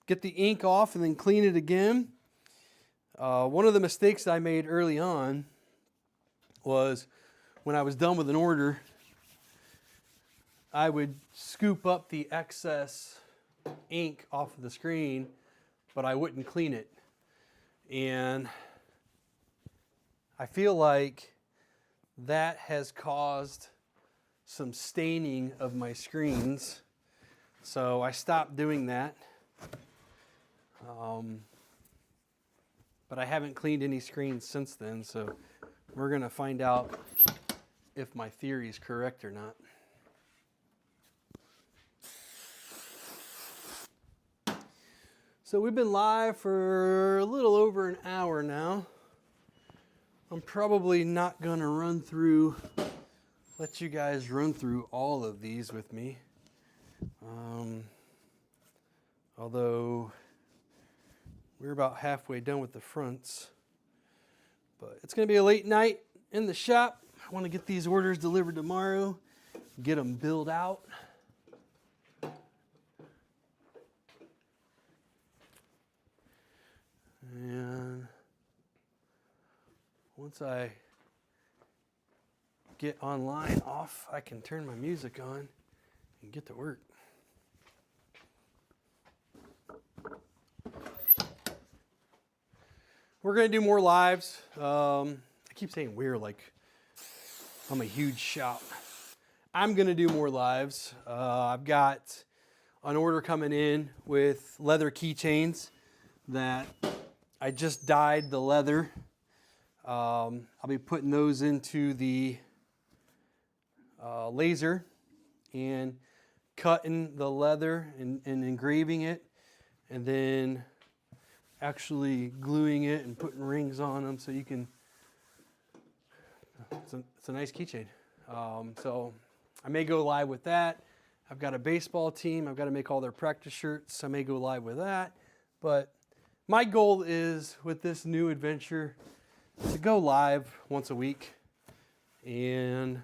get the ink off and then clean it again. One of the mistakes I made early on was when I was done with an order, I would scoop up the excess ink off of the screen, but I wouldn't clean it. And I feel like that has caused some staining of my screens. So I stopped doing that. But I haven't cleaned any screens since then, so we're gonna find out if my theory is correct or not. So we've been live for a little over an hour now. I'm probably not gonna let you guys run through all of these with me. Although we're about halfway done with the fronts, but it's gonna be a late night in the shop. I wanna get these orders delivered tomorrow, get them billed out. And once I get online off, I can turn my music on and get to work. We're going to do more lives. I keep saying we're, like I'm a huge shop. I'm going to do more lives. I've got an order coming in with leather keychains that I just dyed the leather. I'll be putting those into the laser and cutting the leather and engraving it, and then actually gluing it and putting rings on them so you can, it's a nice keychain. So I may go live with that. I've got a baseball team. I've got to make all their practice shirts. I may go live with that. But my goal is, with this new adventure, to go live once a week and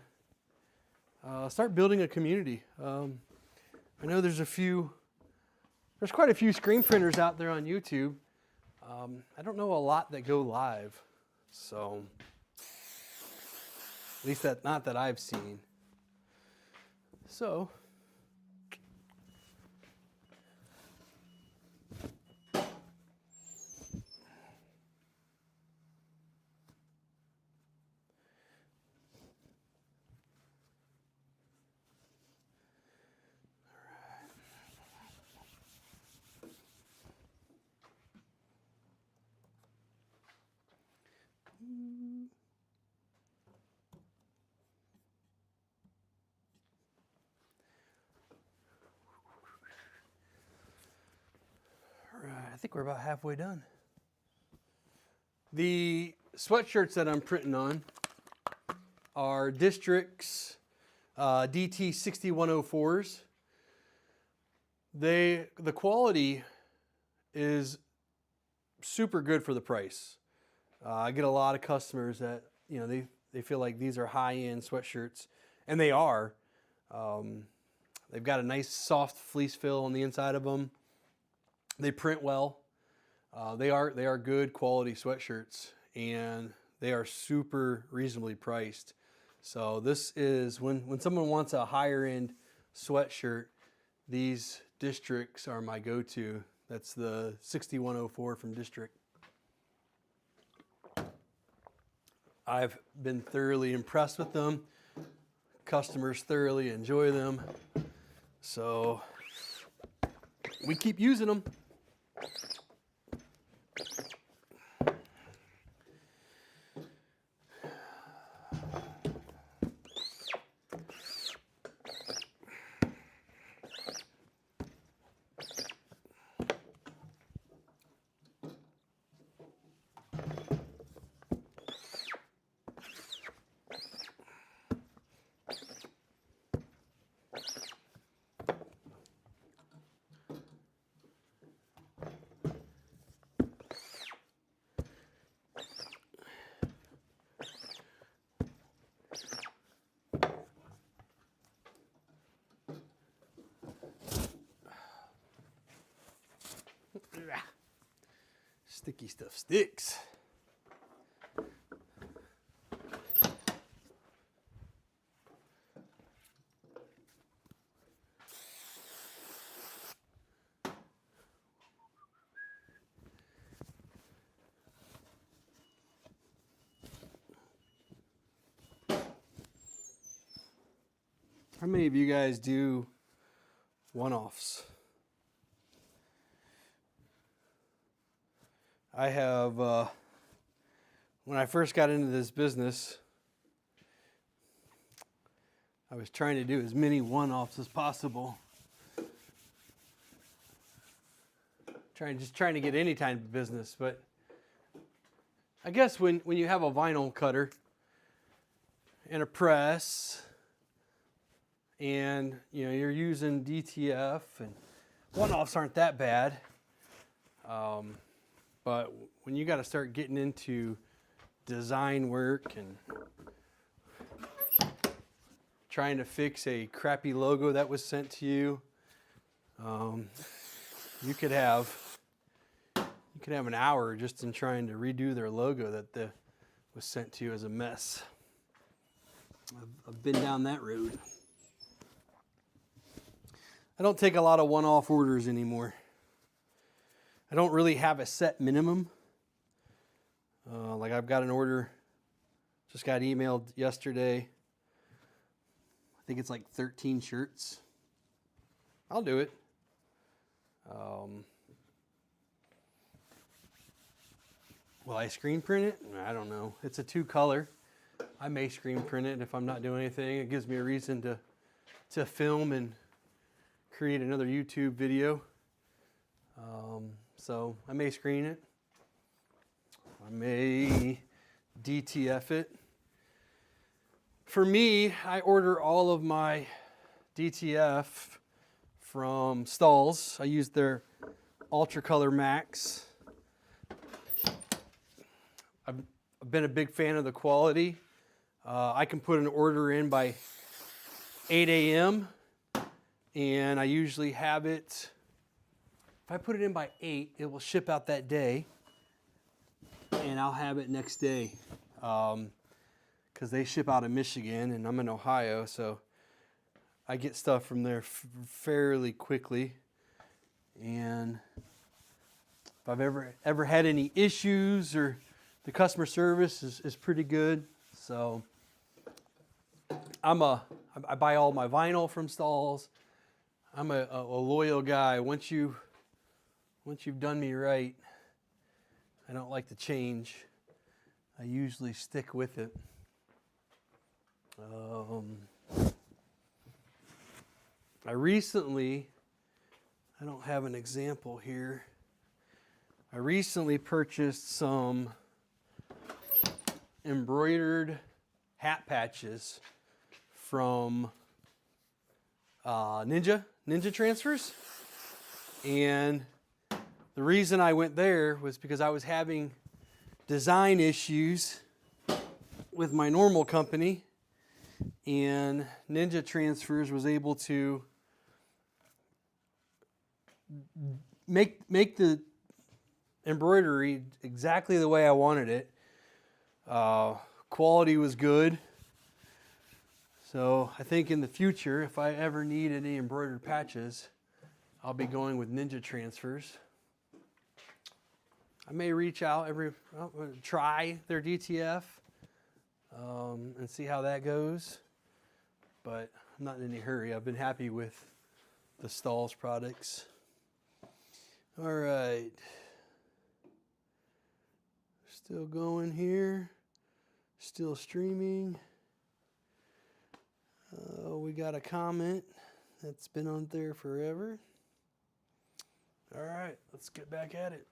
start building a community. I know there's quite a few screen printers out there on YouTube. I don't know a lot that go live, so at least not that I've seen. So I think we're about halfway done. The sweatshirts that I'm printing on are District's DT 6104s. The quality is super good for the price. I get a lot of customers that, they feel like these are high-end sweatshirts, and they are. They've got a nice soft fleece fill on the inside of them. They print well. They are good quality sweatshirts, and they are super reasonably priced. So this is, when someone wants a higher end sweatshirt, these Districts are my go-to. That's the 6104 from District. I've been thoroughly impressed with them. Customers thoroughly enjoy them. So we keep using them. Sticky stuff sticks. How many of you guys do one-offs? I have, when I first got into this business, I was trying to do as many one-offs as possible. Just trying to get any type of business, but I guess when you have a vinyl cutter and a press, and you're using DTF, and one-offs aren't that bad. But when you got to start getting into design work and trying to fix a crappy logo that was sent to you, you could have an hour just in trying to redo their logo that was sent to you as a mess. I've been down that road. I don't take a lot of one-off orders anymore. I don't really have a set minimum. Like I've got an order, just got emailed yesterday. I think it's like 13 shirts. I'll do it. Will I screen print it? I don't know. It's a 2-color. I may screen print it if I'm not doing anything. It gives me a reason to film and create another YouTube video. So I may screen it. I may DTF it. For me, I order all of my DTF from Stalls. I use their Ultra Color Max. I've been a big fan of the quality. I can put an order in by 8 a.m. and I usually have it. If I put it in by 8, it will ship out that day, and I'll have it next day, because they ship out of Michigan, and I'm in Ohio, so I get stuff from there fairly quickly. And if I've ever had any issues, or the customer service is pretty good, so I buy all my vinyl from Stalls. I'm a loyal guy. Once you've done me right, I don't like to change. I usually stick with it. I don't have an example here. I recently purchased some embroidered hat patches from Ninja Transfers, and the reason I went there was because I was having design issues with my normal company, and Ninja Transfers was able to make the embroidery exactly the way I wanted it. Quality was good. So I think in the future, if I ever need any embroidered patches, I'll be going with Ninja Transfers. I may reach out try their DTF and see how that goes, but I'm not in any hurry. I've been happy with the Stalls products. All right, still going here, still streaming. We got a comment that's been on there forever. All right, let's get back at it.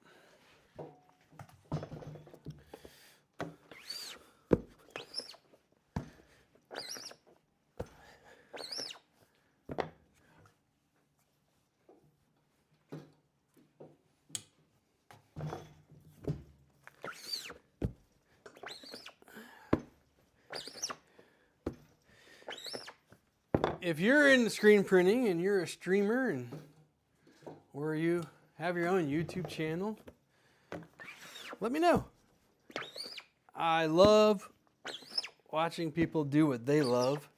If you're in screen printing and you're a streamer or you have your own YouTube channel, let me know. I love watching people do what they love.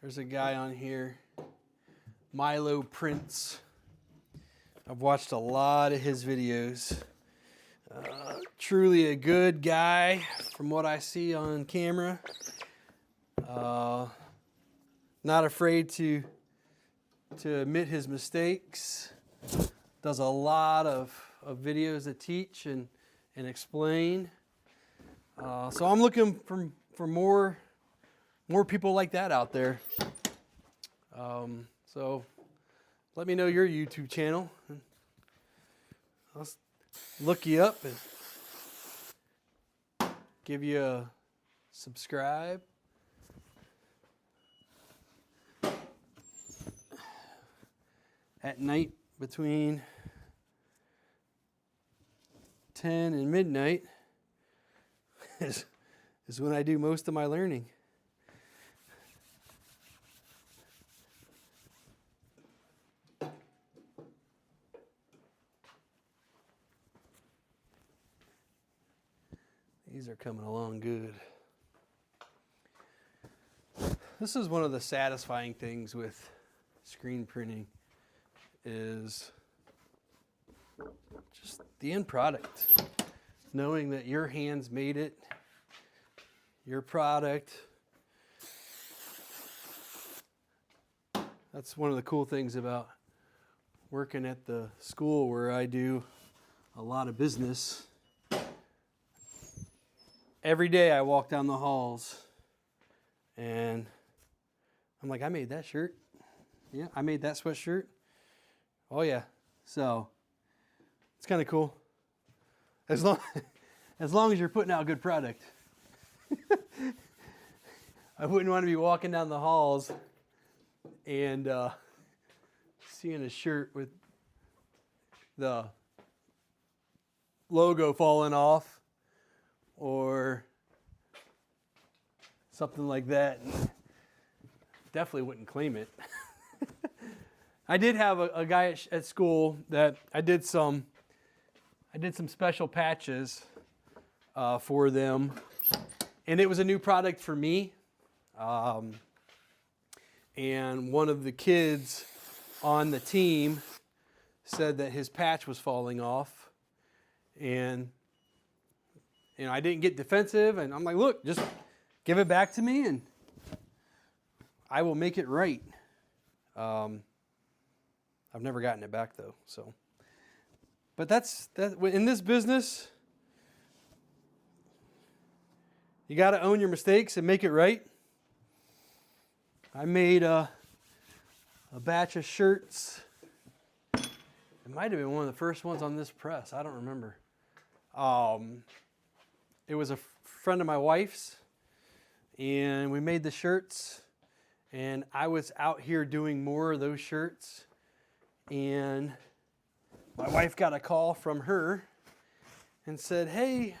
There's a guy on here, Milo Prince. I've watched a lot of his videos. Truly a good guy from what I see on camera. Not afraid to admit his mistakes. Does a lot of videos that teach and explain. So I'm looking for more people like that out there. So let me know your YouTube channel. I'll look you up and give you a subscribe. At night between 10 and midnight is when I do most of my learning. These are coming along good. This is one of the satisfying things with screen printing is just the end product. Knowing that your hands made it, your product. That's one of the cool things about working at the school where I do a lot of business. Every day I walk down the halls and I'm like, I made that shirt. Yeah, I made that sweatshirt. Oh yeah. So it's kind of cool. As long as you're putting out good product. I wouldn't want to be walking down the halls and seeing a shirt with the logo falling off or something like that. Definitely wouldn't claim it. I did have a guy at school that I did some special patches for them, and it was a new product for me. And one of the kids on the team said that his patch was falling off, and I didn't get defensive, and I'm like, look, just give it back to me, and I will make it right. I've never gotten it back though, so. But that's in this business, you got to own your mistakes and make it right. I made a batch of shirts. It might have been one of the first ones on this press. I don't remember. It was a friend of my wife's, and we made the shirts. And I was out here doing more of those shirts, and my wife got a call from her and said, hey,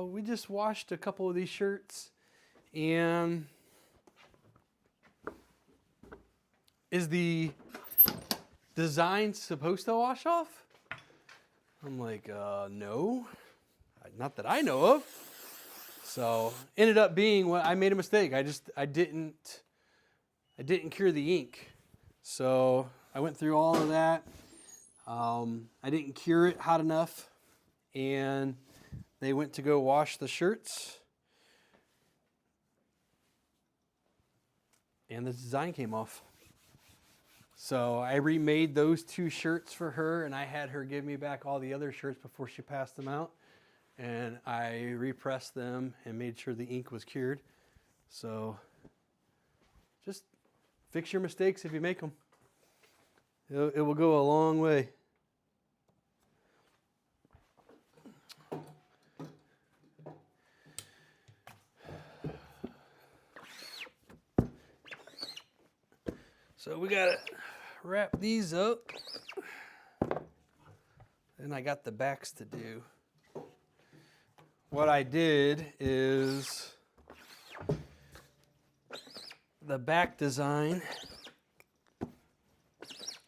we just washed a couple of these shirts, and is the design supposed to wash off? I'm like, no, not that I know of. So ended up being what I made a mistake. I didn't cure the ink. So I went through all of that. I didn't cure it hot enough, and they went to go wash the shirts, and the design came off. So I remade those 2 shirts for her, and I had her give me back all the other shirts before she passed them out, and I repressed them and made sure the ink was cured. So just fix your mistakes if you make them. It will go a long way. So we gotta wrap these up. And I got the backs to do. What I did is the back design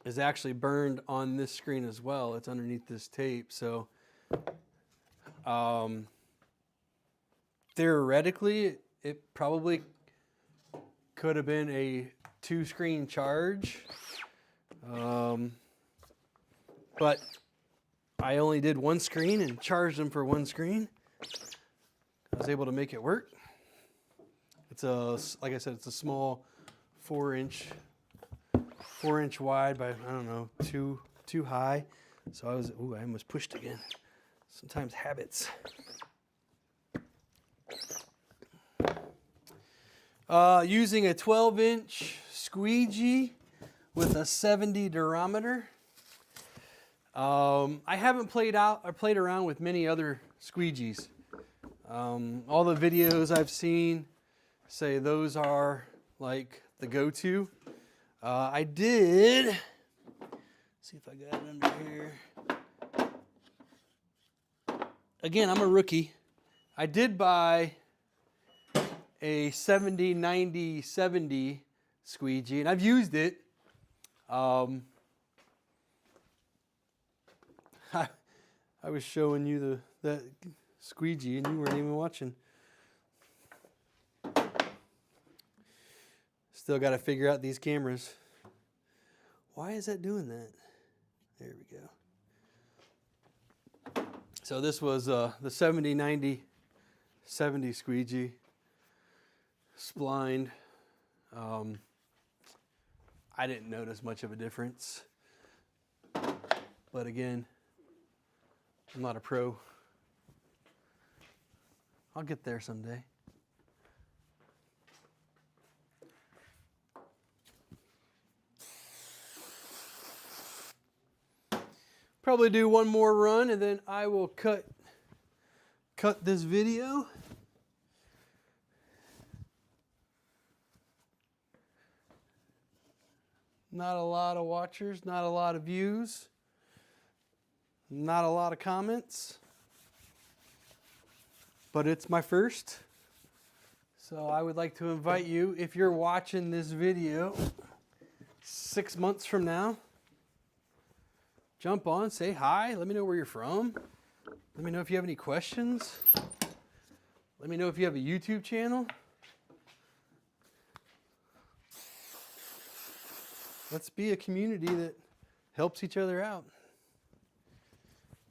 is actually burned on this screen as well. It's underneath this tape. So theoretically, it probably could have been a 2-screen charge. But I only did 1 screen and charged them for 1 screen. I was able to make it work. It's a, like I said, it's a small 4-inch wide by, I don't know, two high. So I almost pushed again. Sometimes habits. Using a 12-inch squeegee with a 70 durometer. I haven't played around with many other squeegees. All the videos I've seen say those are like the go-to. I did, see if I got it under here. Again, I'm a rookie. I did buy a 70, 90, 70 squeegee, and I've used it. I was showing you that squeegee, and you weren't even watching. Still got to figure out these cameras. Why is that doing that? There we go. So this was the 70, 90, 70 squeegee. Splined. I didn't notice much of a difference. But again, I'm not a pro. I'll get there someday. Probably do one more run and then I will cut this video. Not a lot of watchers, not a lot of views, not a lot of comments, but it's my first. So I would like to invite you, if you're watching this video 6 months from now, jump on, say hi, let me know where you're from. Let me know if you have any questions. Let me know if you have a YouTube channel. Let's be a community that helps each other out.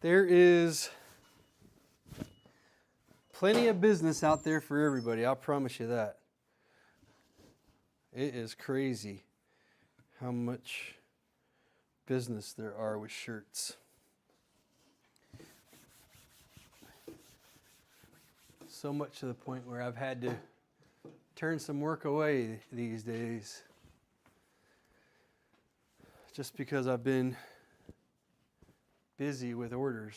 There is plenty of business out there for everybody, I'll promise you that. It is crazy how much business there are with shirts. So much to the point where I've had to turn some work away these days. Just because I've been busy with orders.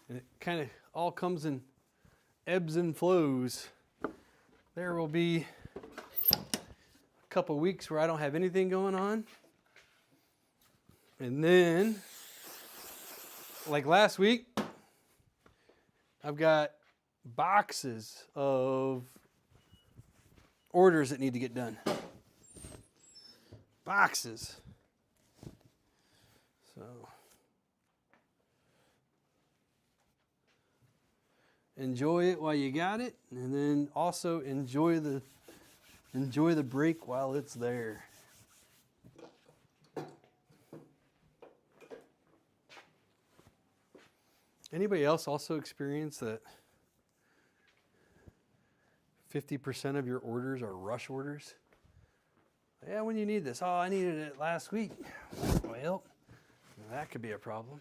And it kind of all comes in ebbs and flows. There will be a couple weeks where I don't have anything going on. And then, like last week, I've got boxes of orders that need to get done. Boxes. So enjoy it while you got it, and then also enjoy the break while it's there. Anybody else also experience that 50% of your orders are rush orders? Yeah, when you need this. Oh, I needed it last week. Well, that could be a problem.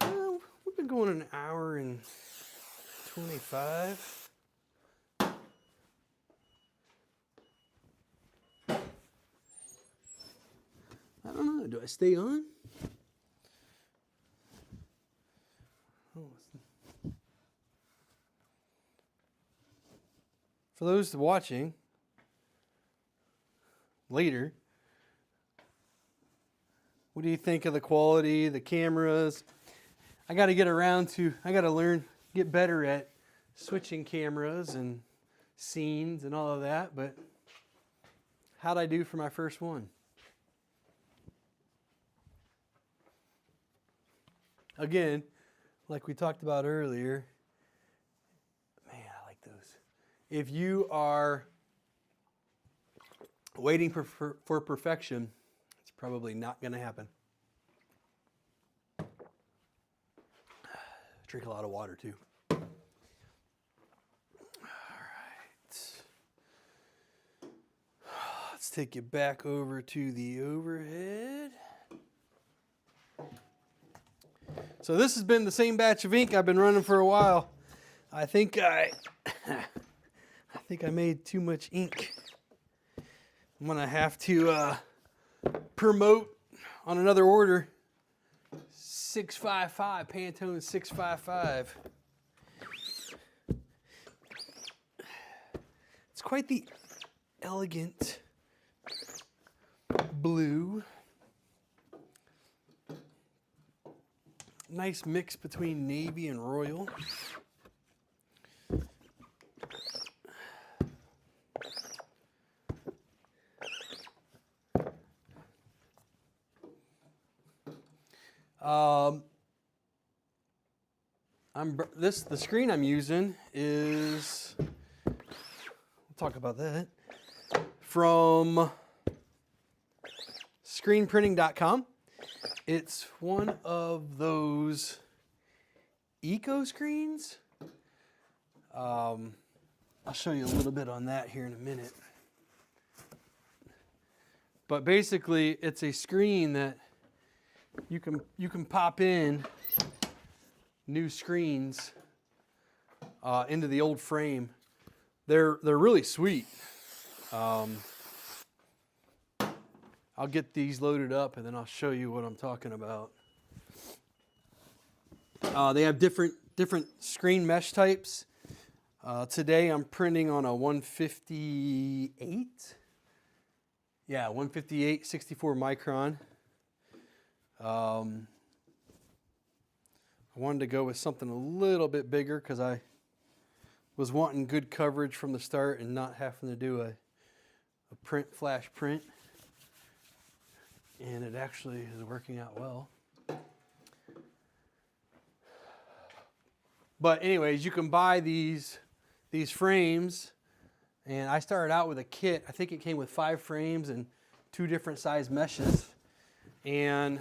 Well, we've been going an hour and 25. I don't know. Do I stay on? For those watching later, what do you think of the quality, the cameras? I got to learn, get better at switching cameras and scenes and all of that, but how'd I do for my first one? Again, like we talked about earlier, man, I like those. if you are waiting for perfection, it's probably not going to happen. Drink a lot of water too. All right. Let's take you back over to the overhead. So this has been the same batch of ink I've been running for a while. I think I made too much ink. I'm gonna have to promote on another order 655, Pantone 655. It's quite the elegant blue. Nice mix between navy and royal. The screen I'm using is, we'll talk about that, from screenprinting.com. It's one of those eco screens. I'll show you a little bit on that here in a minute. But basically, it's a screen that you can pop in new screens into the old frame. They're really sweet. I'll get these loaded up and then I'll show you what I'm talking about. They have different screen mesh types. Today I'm printing on a 158. Yeah, 158, 64 micron. I wanted to go with something a little bit bigger because I was wanting good coverage from the start and not having to do a flash print. And it actually is working out well. But anyways, you can buy these frames, and I started out with a kit. I think it came with 5 frames and 2 different size meshes. And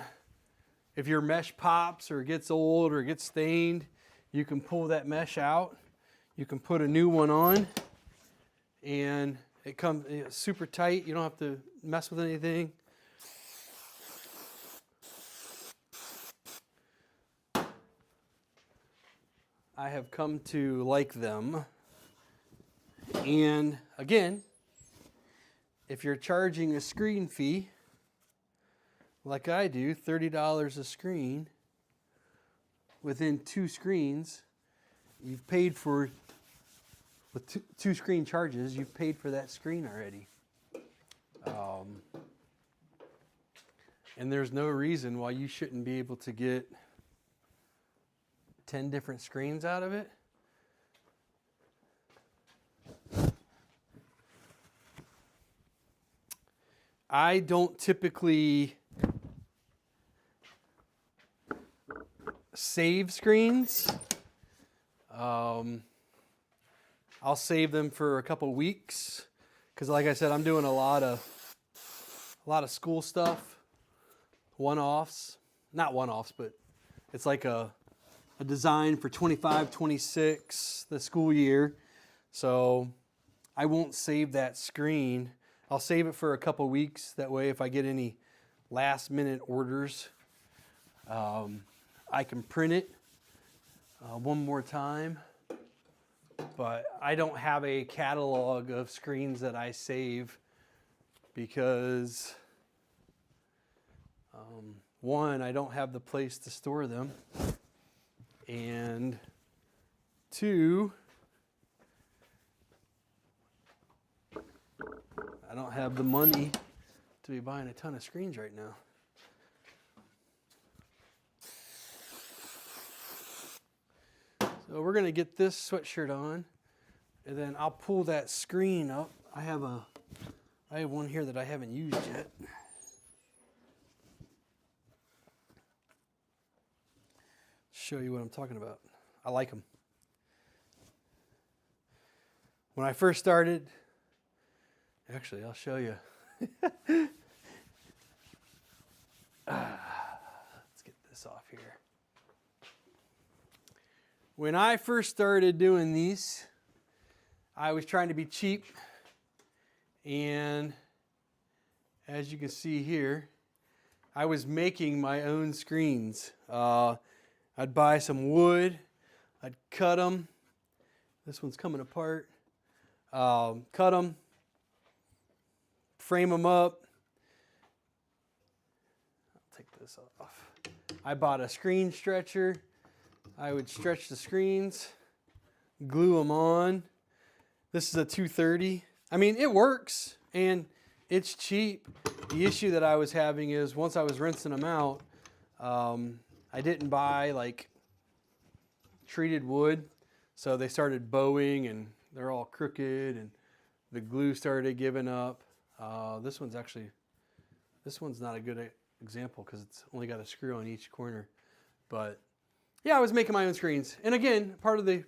if your mesh pops or gets old or gets stained, you can pull that mesh out. You can put a new one on, and it comes super tight. You don't have to mess with anything. I have come to like them. And again, if you're charging a screen fee, like I do, $30 a screen, within 2 screens, you've paid for, with 2 screen charges, you've paid for that screen already. And there's no reason why you shouldn't be able to get 10 different screens out of it. I don't typically save screens. I'll save them for a couple weeks because, like I said, I'm doing a lot of school stuff, one-offs. Not one-offs, but it's like a design for 25, 26, the school year. So I won't save that screen. I'll save it for a couple weeks. That way, if I get any last minute orders, I can print it one more time. But I don't have a catalog of screens that I save because, one, I don't have the place to store them. And 2, I don't have the money to be buying a ton of screens right now. So we're going to get this sweatshirt on, and then I'll pull that screen up. I have one here that I haven't used yet. Show you what I'm talking about. I like them. When I first started, actually, I'll show you. Let's get this off here. When I first started doing these, I was trying to be cheap, and as you can see here, I was making my own screens. I'd buy some wood, I'd cut them. This one's coming apart. Cut them, frame them up. I'll take this off. I bought a screen stretcher. I would stretch the screens, glue them on. This is a 230. I mean, it works and it's cheap. The issue that I was having is once I was rinsing them out, I didn't buy like treated wood. So they started bowing and they're all crooked and the glue started giving up. This one's not a good example because it's only got a screw on each corner. But yeah, I was making my own screens. And again, part of the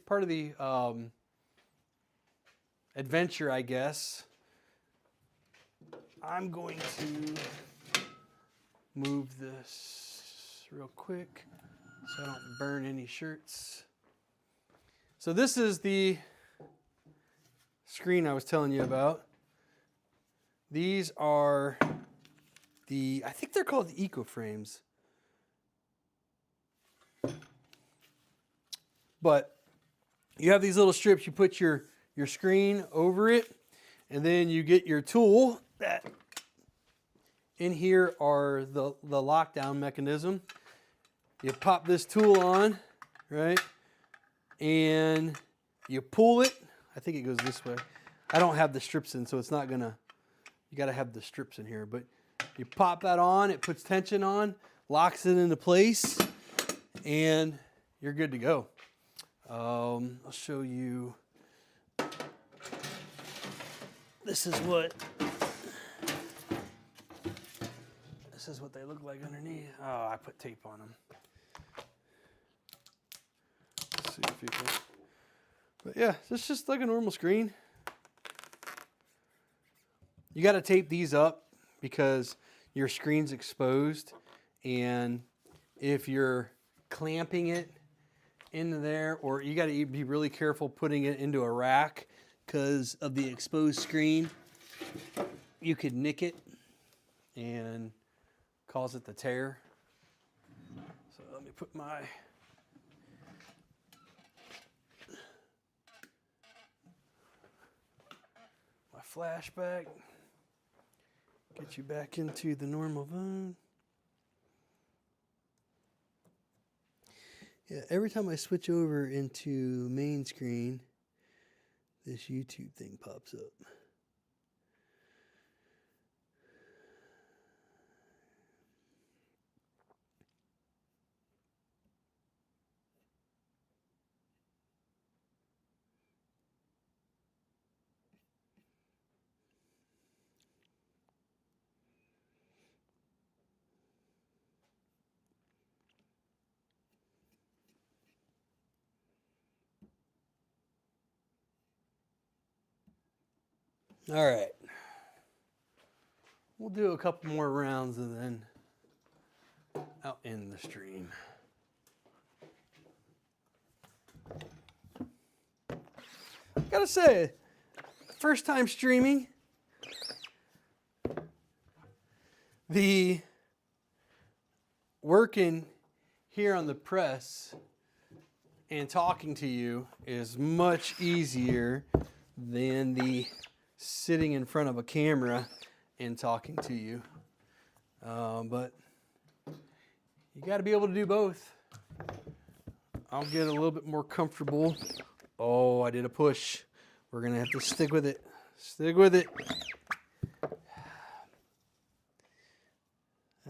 adventure, I guess. I'm going to move this real quick so I don't burn any shirts. So this is the screen I was telling you about. These are I think they're called the Eco Frames. But you have these little strips, you put your screen over it, and then you get your tool. That in here are the lockdown mechanism. You pop this tool on, right? And you pull it. I think it goes this way. I don't have the strips in, so it's not gonna, you gotta have the strips in here. But you pop that on, it puts tension on, locks it into place, and you're good to go. I'll show you. This is what they look like underneath. Oh, I put tape on them. Let's see if you can. But yeah, it's just like a normal screen. You got to tape these up because your screen's exposed, and if you're clamping it into there, or you got to be really careful putting it into a rack because of the exposed screen, you could nick it and cause it to tear. So let me put my flashback, get you back into the normal zone. Yeah, every time I switch over into main screen, this YouTube thing pops up. All right. We'll do a couple more rounds and then I'll end the stream. Gotta say, first time streaming, the working here on the press and talking to you is much easier than the sitting in front of a camera and talking to you. But you got to be able to do both. I'll get a little bit more comfortable. Oh, I did a push. We're going to have to stick with it. Stick with it.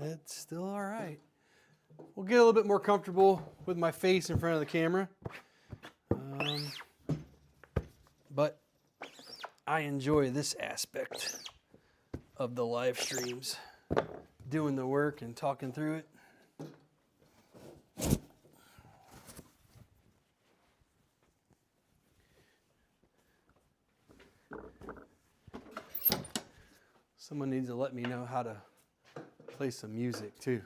It's still all right. We'll get a little bit more comfortable with my face in front of the camera. But I enjoy this aspect of the live streams, doing the work and talking through it. Someone needs to let me know how to play some music too.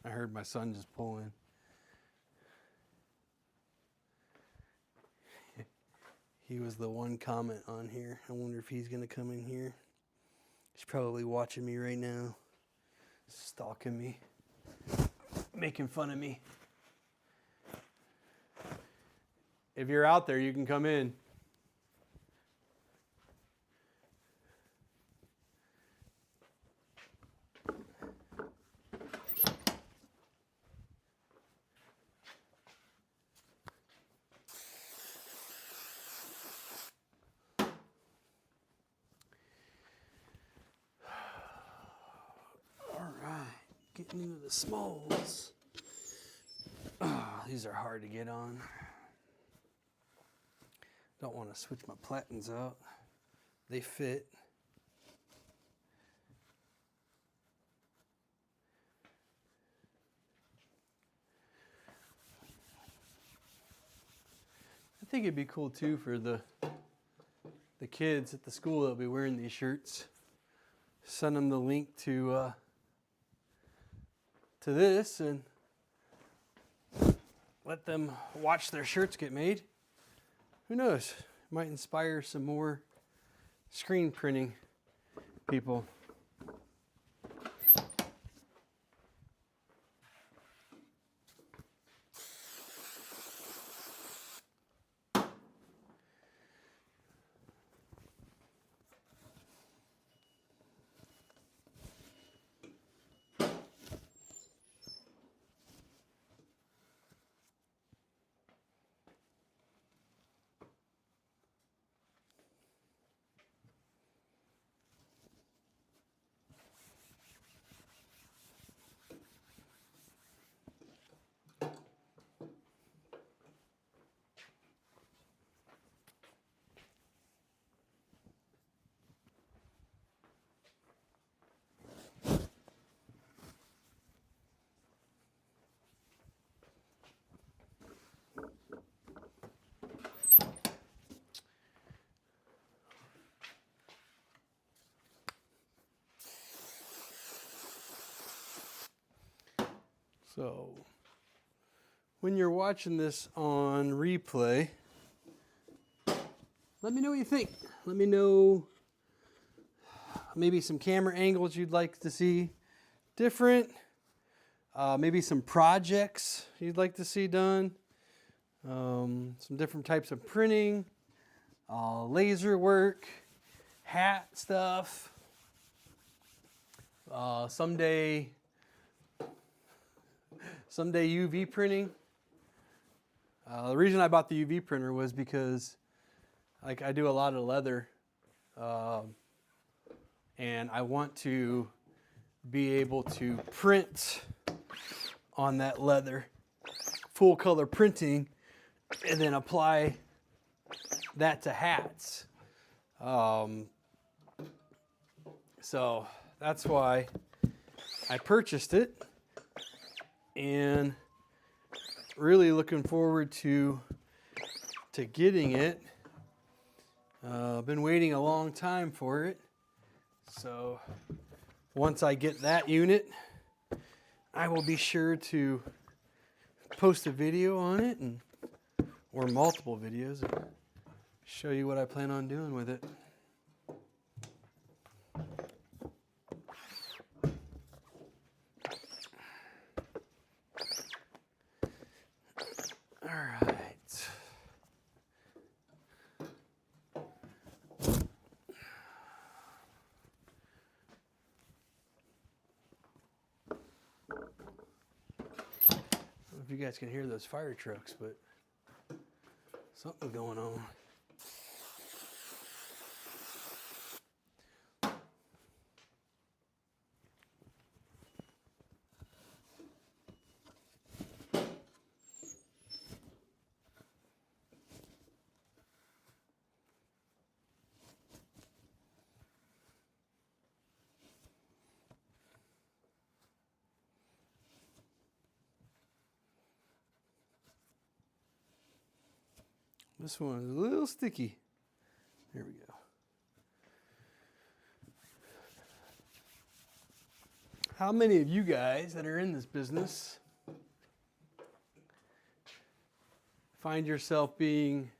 I heard my son just pulling. He was the one comment on here. I wonder if he's gonna come in here. He's probably watching me right now, stalking me, making fun of me. If you're out there, you can come in. Getting into the smalls. Oh, these are hard to get on. Don't want to switch my platens out. They fit. I think it'd be cool too for the kids at the school that'll be wearing these shirts. Send them the link to this and let them watch their shirts get made. Who knows? Might inspire some more screen printing people. So, when you're watching this on replay, let me know what you think. Let me know maybe some camera angles you'd like to see different. Maybe some projects you'd like to see done. Some different types of printing, laser work, hat stuff. Someday UV printing. The reason I bought the UV printer was because like I do a lot of leather and I want to be able to print on that leather, full color printing, and then apply that to hats. So that's why I purchased it. And really looking forward to getting it. Been waiting a long time for it. So once I get that unit, I will be sure to post a video on it or multiple videos and show you what I plan on doing with it. If you guys can hear those fire trucks, but Something's going on. This one is a little sticky. There we go. How many of you guys that are in this business find yourself being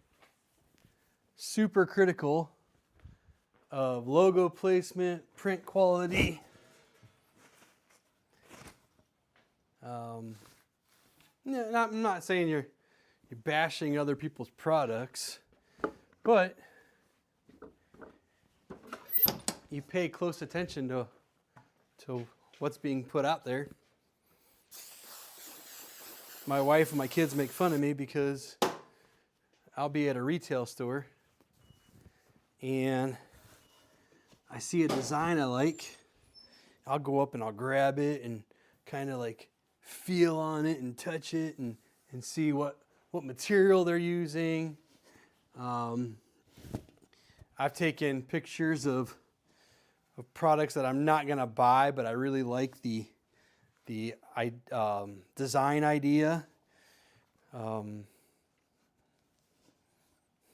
super critical of logo placement, print quality? I'm not saying you're bashing other people's products, but you pay close attention to what's being put out there. My wife and my kids make fun of me because I'll be at a retail store and I see a design I like. I'll go up and I'll grab it and kind of like feel on it and touch it and see what material they're using. I've taken pictures of products that I'm not gonna buy, but I really like the design idea. But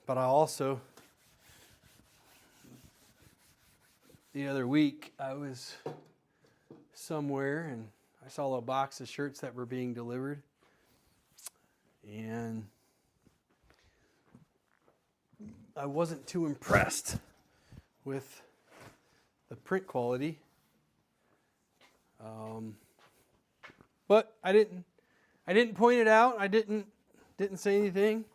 I also, the other week, I was somewhere and I saw a box of shirts that were being delivered. And I wasn't too impressed with the print quality. But I didn't point it out. I didn't say anything.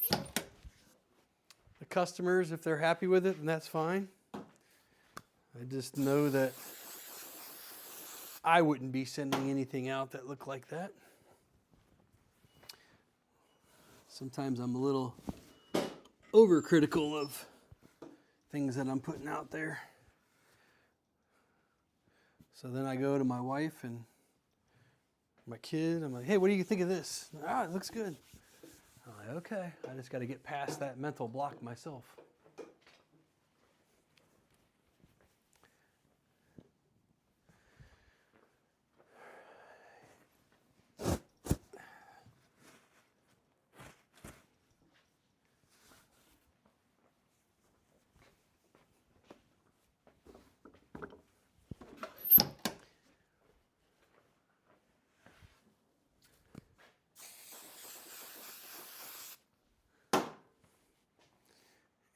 The customers, if they're happy with it, then that's fine. I just know that I wouldn't be sending anything out that looked like that. Sometimes I'm a little overcritical of things that I'm putting out there. So then I go to my wife and my kid. I'm like, hey, what do you think of this? Ah, it looks good. I'm like, okay. I just got to get past that mental block myself.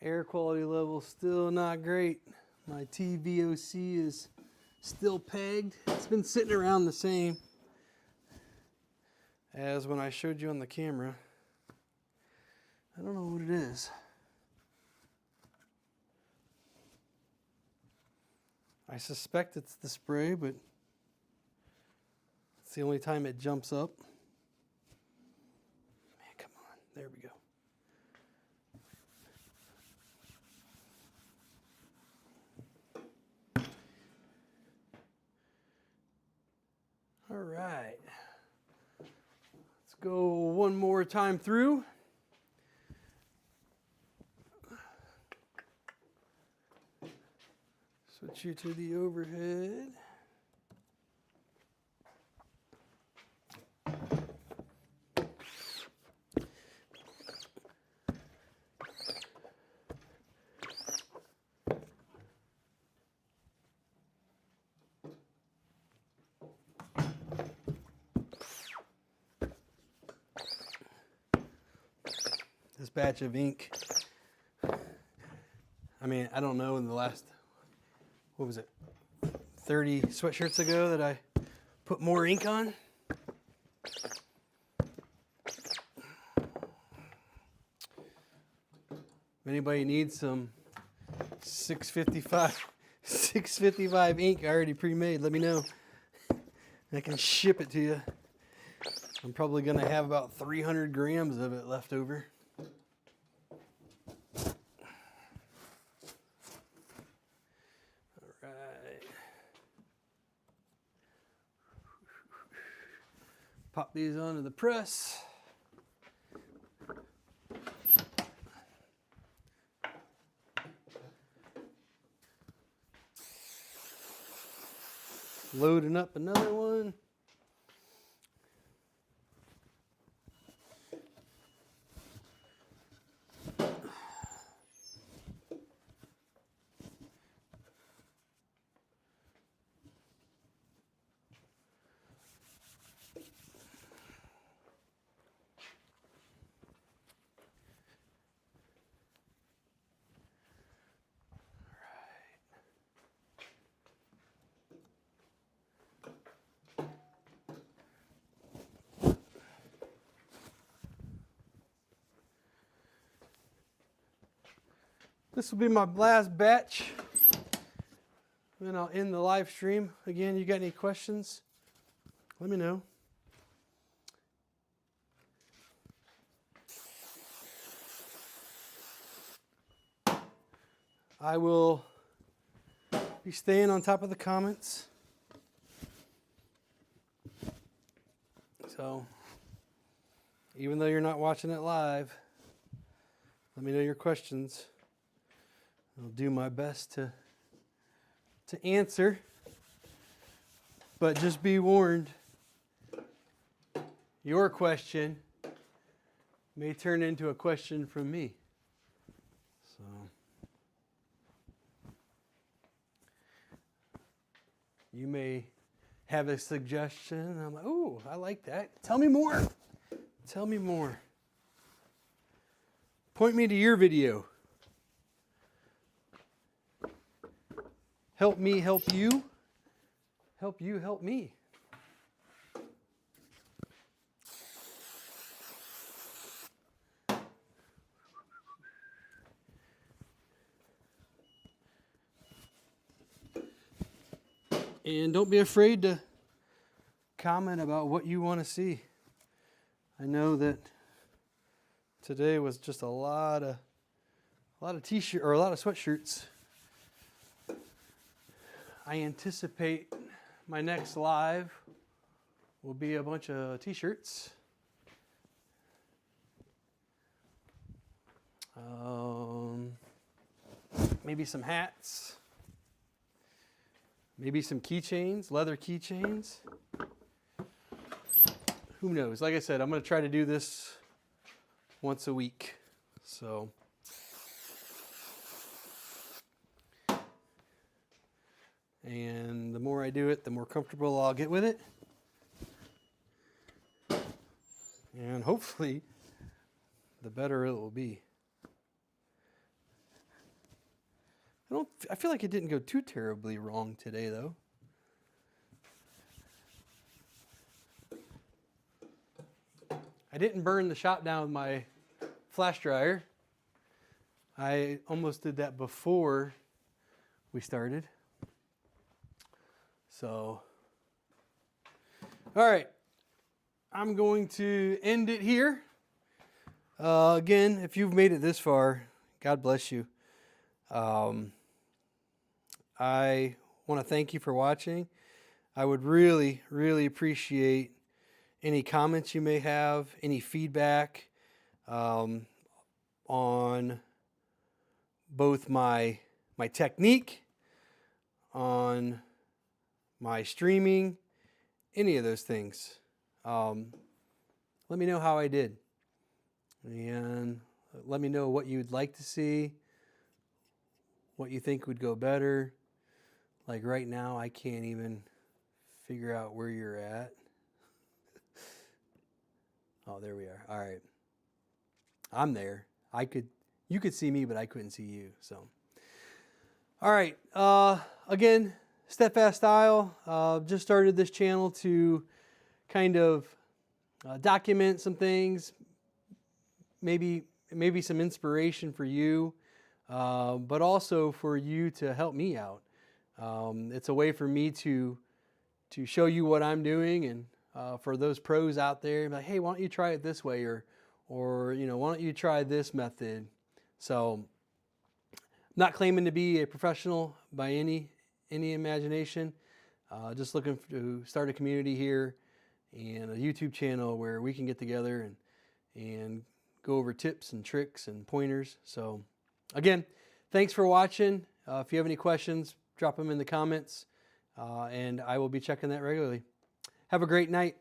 Air quality level still not great. My TVOC is still pegged. It's been sitting around the same as when I showed you on the camera. I don't know what it is. I suspect it's the spray, but it's the only time it jumps up. Man, come on. There we go. All right, let's go one more time through. Switch you to the overhead. This batch of ink, I mean, I don't know, in the last, what was it, 30 sweatshirts ago that I put more ink on. If anybody needs some 655 ink already pre-made, let me know. I can ship it to you. I'm probably going to have about 300 grams of it left over. Pop these onto the press. Loading up another one. This will be my last batch. Then I'll end the live stream. Again, you got any questions? Let me know. I will be staying on top of the comments. So, even though you're not watching it live, let me know your questions. I'll do my best to answer, but just be warned, your question may turn into a question from me. So, you may have a suggestion. I'm like, oh, I like that. Tell me more. Tell me more. Point me to your video. Help me help you. Help you help me. And don't be afraid to comment about what you want to see. I know that today was just a lot of t-shirt or a lot of sweatshirts. I anticipate my next live will be a bunch of t-shirts. Maybe some hats. Maybe some keychains, leather keychains. Who knows? Like I said, I'm going to try to do this once a week. So, and the more I do it, the more comfortable I'll get with it. And hopefully, the better it will be. I feel like it didn't go too terribly wrong today, though. I didn't burn the shop down with my flash dryer. I almost did that before we started. So, all right. I'm going to end it here. Again, if you've made it this far, God bless you. I want to thank you for watching. I would really, really appreciate any comments you may have, any feedback on both my technique, on my streaming, any of those things. Let me know how I did. And let me know what you'd like to see, what you think would go better. Like right now, I can't even figure out where you're at. Oh, there we are. All right. I'm there. You could see me, but I couldn't see you. So, all right. Again, Steadfast Style. Just started this channel to kind of document some things, maybe some inspiration for you, but also for you to help me out. It's a way for me to show you what I'm doing, and for those pros out there, like, hey, why don't you try it this way, or why don't you try this method? So, not claiming to be a professional by any imagination. Just looking to start a community here and a YouTube channel where we can get together and go over tips and tricks and pointers. So again, thanks for watching. If you have any questions, drop them in the comments, and I will be checking that regularly. Have a great night.